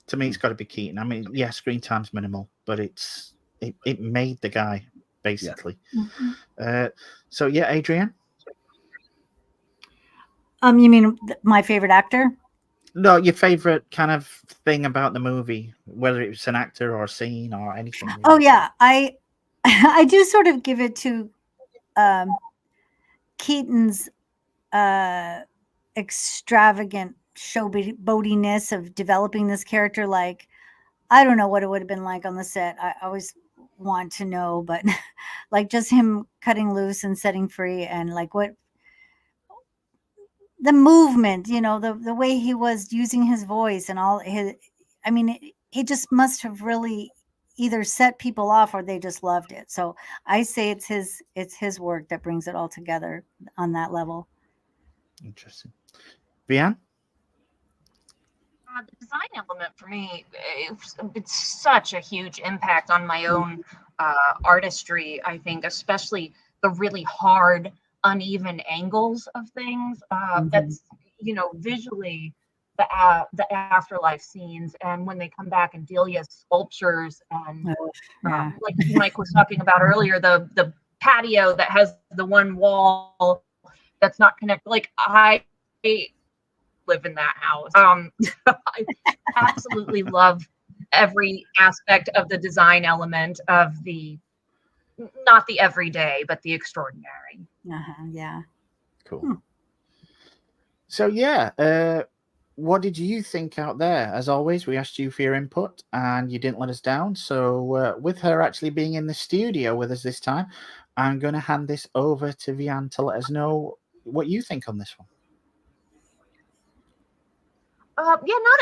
To me, it's got to be Keaton. I mean, screen time's minimal, but it made the guy, basically. So Adrienne? You mean my favorite actor? No, your favorite kind of thing about the movie, whether it's an actor or a scene or anything. Really. Oh yeah, I do sort of give it to Keaton's extravagant showboatiness of developing this character. Like, I don't know what it would have been like on the set. I always want to know, but like just him cutting loose and setting free, and like what the movement, the way he was using his voice and all his, I mean, he just must have really either set people off or they just loved it. So I say it's his work that brings it all together on that level. Interesting. Vean? The design element for me, it's such a huge impact on my own artistry, I think, especially the really hard, uneven angles of things. That's, visually the afterlife scenes, and when they come back and Delia's sculptures, and like Mike was talking about earlier, the patio that has the one wall that's not connected. Like, I live in that house. I absolutely love every aspect of the design element of not the everyday, but the extraordinary. Yeah. Cool. So what did you think out there? As always, we asked you for your input and you didn't let us down. So with her actually being in the studio with us this time, I'm going to hand this over to Vean to let us know what you think on this one. Not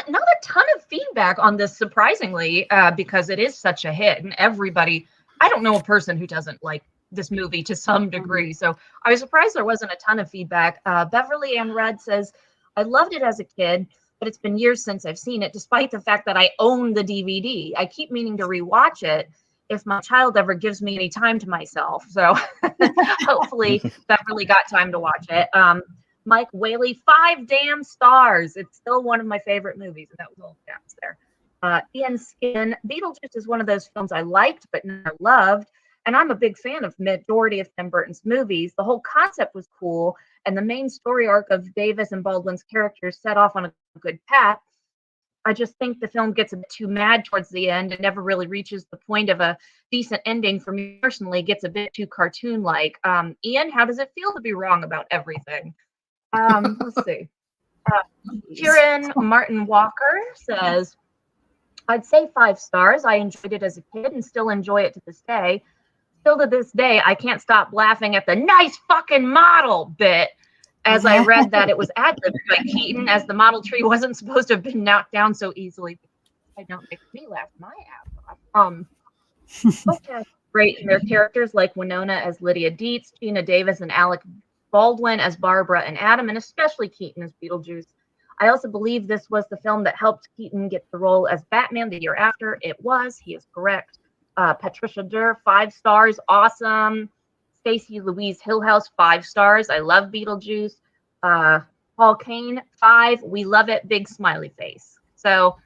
a ton of feedback on this, surprisingly, because it is such a hit, and everybody, I don't know a person who doesn't like this movie to some degree. So I was surprised there wasn't a ton of feedback. Beverly Ann Rudd says, I loved it as a kid, but it's been years since I've seen it, despite the fact that I own the DVD. I keep meaning to rewatch it if my child ever gives me any time to myself. So hopefully Beverly got time to watch it. Mike Whaley, 5 damn stars. It's still one of my favorite movies, and that was all caps there. Ian Skin, Beetlejuice is one of those films I liked but never loved, and I'm a big fan of majority of Tim Burton's movies. The whole concept was cool, and the main story arc of Davis and Baldwin's characters set off on a good path. I just think the film gets a bit too mad towards the end and never really reaches the point of a decent ending. For me personally, gets a bit too cartoon-like. Ian, how does it feel to be wrong about everything? Let's see. Kieran Martin Walker says, I'd say 5 stars. I enjoyed it as a kid and still enjoy it to this day. Still to this day, I can't stop laughing at the nice fucking model bit as I read that it was ad-libbed by Keaton, as the model tree wasn't supposed to have been knocked down so easily. I don't make me laugh my ass off. Okay, great. And their characters like Winona as Lydia Dietz, Gina Davis and Alec Baldwin as Barbara and Adam, and especially Keaton as Beetlejuice. I also believe this was the film that helped Keaton get the role as Batman the year after. It was. He is correct. Patricia Durr, 5 stars. Awesome. Stacey Louise Hillhouse, 5 stars. I love Beetlejuice. Paul Kane, 5. We love it. Big smiley face. So,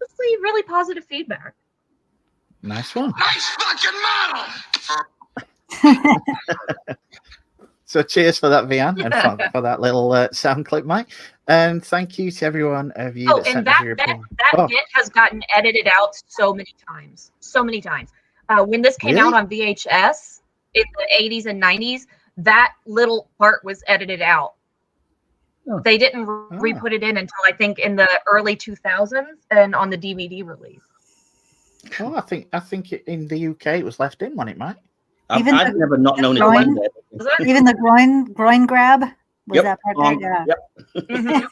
mostly really positive feedback. Nice one. Nice fucking model. So cheers for that, Vean, and for that little sound clip, Mike. And thank you to everyone of you that sent us your opinion. That bit has gotten edited out so many times. So many times. When this came out on VHS in the 80s and 90s, that little part was edited out. Oh. They didn't re-put it in until, I think, in the early 2000s and on the DVD release. Oh, I think in the UK it was left in, wasn't it, Mike? I've never not known it. Even the groin grab was that part there? Yeah. Yep.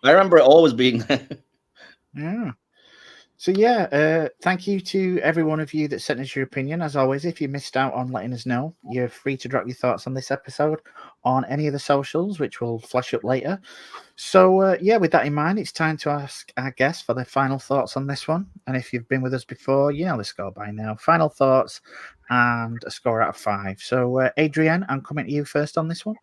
I remember it always being there. Yeah. So thank you to every one of you that sent us your opinion. As always, if you missed out on letting us know, you're free to drop your thoughts on this episode on any of the socials, which will flash up later. So with that in mind, it's time to ask our guests for their final thoughts on this one. And if you've been with us before, you know the score by now. Final thoughts and a score out of 5. So Adrienne, I'm coming to you first on this one.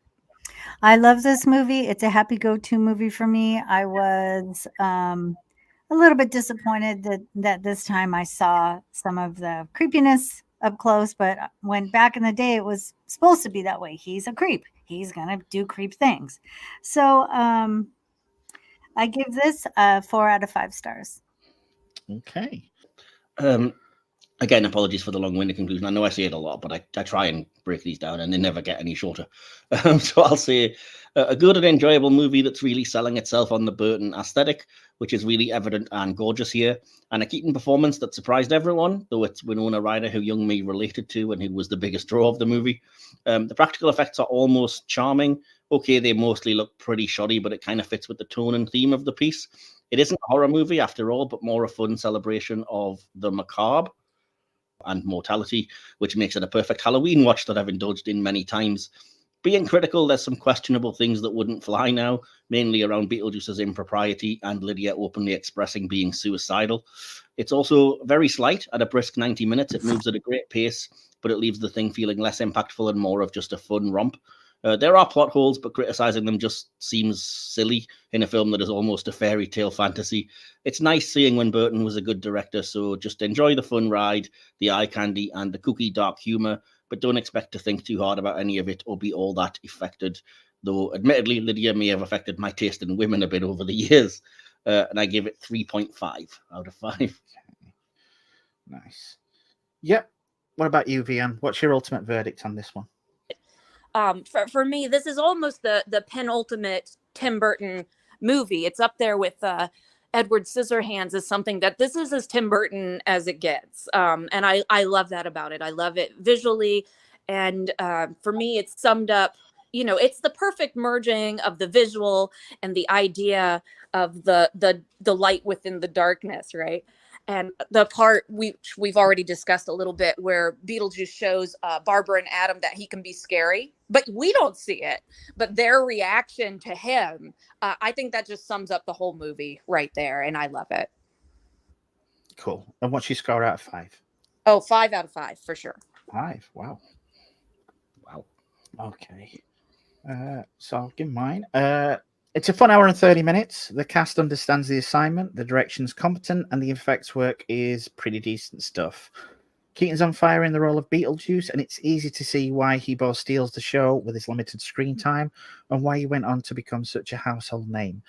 I love this movie. It's a happy go-to movie for me. I was a little bit disappointed that this time I saw some of the creepiness up close, but when back in the day it was supposed to be that way. He's a creep. He's gonna do creep things. So I give this 4 out of 5 stars. Okay. Again, apologies for the long-winded conclusion. I know I say it a lot, but I try and break these down, and they never get any shorter. So I'll say a good and enjoyable movie that's really selling itself on the Burton aesthetic, which is really evident and gorgeous here, and a Keaton performance that surprised everyone, though it's Winona Ryder who young me related to and who was the biggest draw of the movie. The practical effects are almost charming. Okay, they mostly look pretty shoddy, but it kind of fits with the tone and theme of the piece. It isn't a horror movie after all, but more a fun celebration of the macabre and mortality, which makes it a perfect Halloween watch that I've indulged in many times. Being critical, there's some questionable things that wouldn't fly now, mainly around Beetlejuice's impropriety and Lydia openly expressing being suicidal. It's also very slight. At a brisk 90 minutes, it moves at a great pace, but it leaves the thing feeling less impactful and more of just a fun romp. There are plot holes, but criticizing them just seems silly in a film that is almost a fairy tale fantasy. It's nice seeing when Burton was a good director, so just enjoy the fun ride, the eye candy, and the kooky dark humor, but don't expect to think too hard about any of it or be all that affected. Though, admittedly, Lydia may have affected my taste in women a bit over the years, and I give it 3.5 out of 5. Okay. Nice. Yep. What about you, Vean? What's your ultimate verdict on this one? For me, this is almost the penultimate Tim Burton movie. It's up there with Edward Scissorhands as something that this is as Tim Burton as it gets. And I love that about it. I love it visually. And for me, it's summed up, it's the perfect merging of the visual and the idea of the light within the darkness, right? And the part we've already discussed a little bit where Beetlejuice shows Barbara and Adam that he can be scary, but we don't see it. But their reaction to him, I think that just sums up the whole movie right there. And I love it. Cool. And what's your score out of 5? Oh, 5 out of 5 for sure. 5. Wow. Wow. Okay. So I'll give mine. It's a fun hour and 30 minutes. The cast understands the assignment, the direction's competent, and the effects work is pretty decent stuff. Keaton's on fire in the role of Beetlejuice, and it's easy to see why he both steals the show with his limited screen time and why he went on to become such a household name.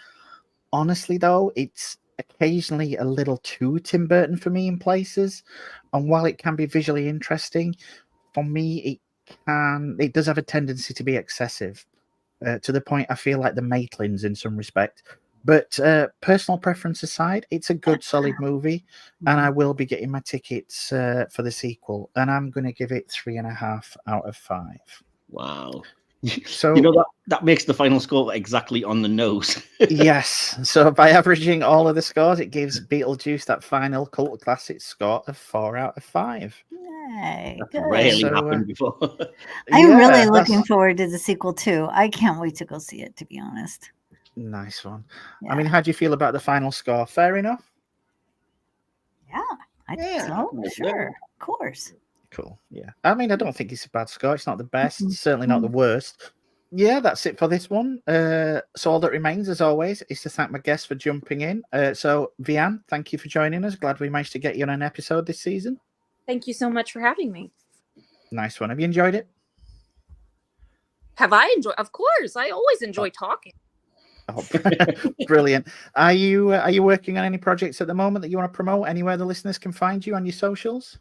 Honestly, though, it's occasionally a little too Tim Burton for me in places, and while it can be visually interesting, for me, it does have a tendency to be excessive. To the point I feel like the Maitlands in some respect. But personal preference aside, it's a good, solid movie, and I will be getting my tickets for the sequel, and I'm going to give it 3.5 out of 5. Wow. So that makes the final score exactly on the nose. Yes. So by averaging all of the scores, it gives Beetlejuice that final cult classic score of 4 out of 5. Yay, That's good. rarely So, happened before. I'm yeah, really looking that's- forward to the sequel too. I can't wait to go see it, to be honest. Nice one. Yeah. I mean, how do you feel about the final score? Fair enough? Yeah, I think Yeah, so. yeah. Sure, of course. Cool. Yeah. I mean, I don't think it's a bad score. It's not the best. Mhm. It's certainly not the worst. Yeah, that's it for this one. So all that remains, as always, is to thank my guests for jumping in. So, Vean, thank you for joining us. Glad we managed to get you on an episode this season. Thank you so much for having me. Nice one. Have you enjoyed it? Have I enjoyed? Of course. I always enjoy talking. Oh, brilliant. Are you working on any projects at the moment that you want to promote? Anywhere the listeners can find you on your socials?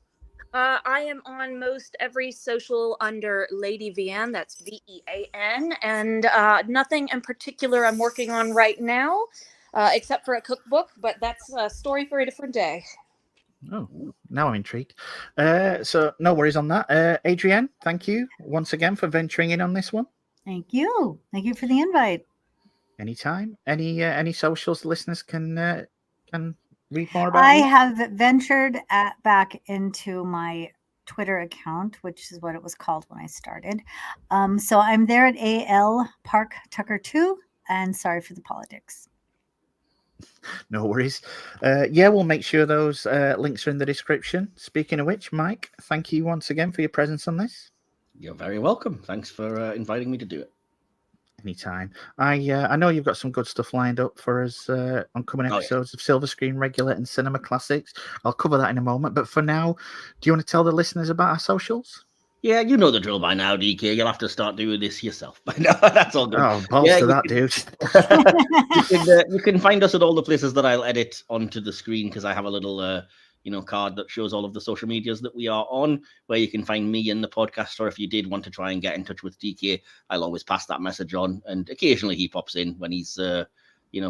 I am on most every social under Lady Vean. That's Vean, and nothing in particular I'm working on right now, except for a cookbook. But that's a story for a different day. Oh, now I'm intrigued. So no worries on that. Adrienne, thank you once again for venturing in on this one. Thank you. Thank you for the invite. Anytime. Any socials the listeners can read more about? I you? have ventured back into my Twitter account, which is what it was called when I started. So I'm there at AL Park Tucker 2, and sorry for the politics. No worries. Yeah, we'll make sure those links are in the description. Speaking of which, Mike, thank you once again for your presence on this. You're very welcome. Thanks for inviting me to do it. Anytime. I know you've got some good stuff lined up for us on coming episodes of Silver Screen Regular and Cinema Classics. I'll cover that in a moment. But for now, do you want to tell the listeners about our socials? Yeah, you know the drill by now, DK. You'll have to start doing this yourself. But no, that's all good. Oh, balls Yeah, to you that, dude. You can find us at all the places that I'll edit onto the screen because I have a little card that shows all of the social medias that we are on, where you can find me in the podcast. Or if you did want to try and get in touch with DK, I'll always pass that message on. And occasionally he pops in when he's,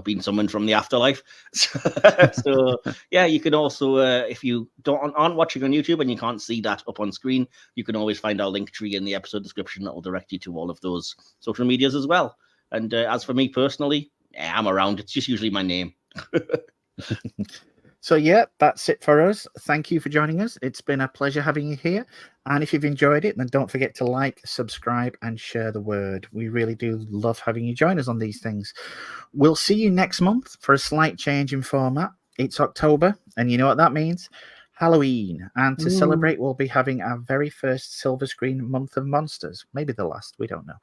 been summoned from the afterlife. So yeah, you can also, if you aren't watching on YouTube and you can't see that up on screen, you can always find our link tree in the episode description that will direct you to all of those social medias as well. And as for me personally, I'm around. It's just usually my name. So yeah, that's it for us. Thank you for joining us. It's been a pleasure having you here. And if you've enjoyed it, then don't forget to like, subscribe, and share the word. We really do love having you join us on these things. We'll see you next month for a slight change in format. It's October, and you know what that means? Halloween. And to celebrate, we'll be having our very first silver screen month of monsters. Maybe the last, we don't know.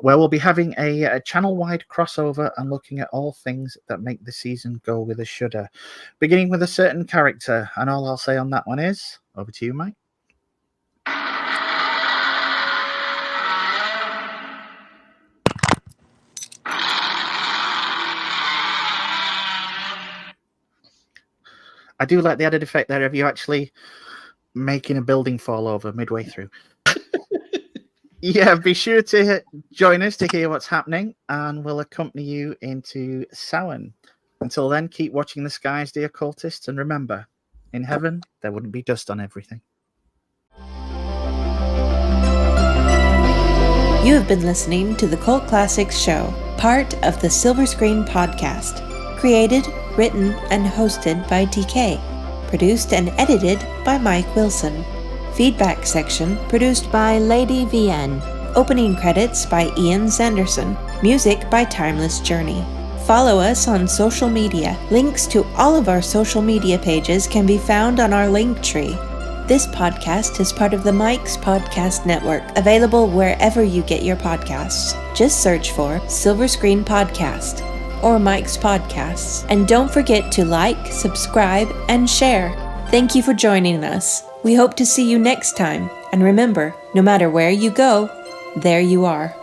Where we'll be having a channel-wide crossover and looking at all things that make the season go with a shudder, beginning with a certain character. And all I'll say on that one is, over to you, Mike. I do like the added effect there of you actually making a building fall over midway through. Yeah, be sure to join us to hear what's happening, and we'll accompany you into Samhain. Until then, keep watching the skies, dear cultists, and remember, in heaven, there wouldn't be dust on everything. You have been listening to the Cult Classics Show, part of the Silver Screen Podcast. Created, written, and hosted by DK. Produced and edited by Mike Wilson. Feedback section produced by Lady Vean. Opening credits by Ian Sanderson. Music by Timeless Journey. Follow us on social media. Links to all of our social media pages can be found on our link tree. This podcast is part of the Mike's Podcast Network, available wherever you get your podcasts. Just search for Silver Screen Podcast or Mike's Podcasts. And don't forget to like, subscribe, and share. Thank you for joining us. We hope to see you next time. And remember, no matter where you go, there you are.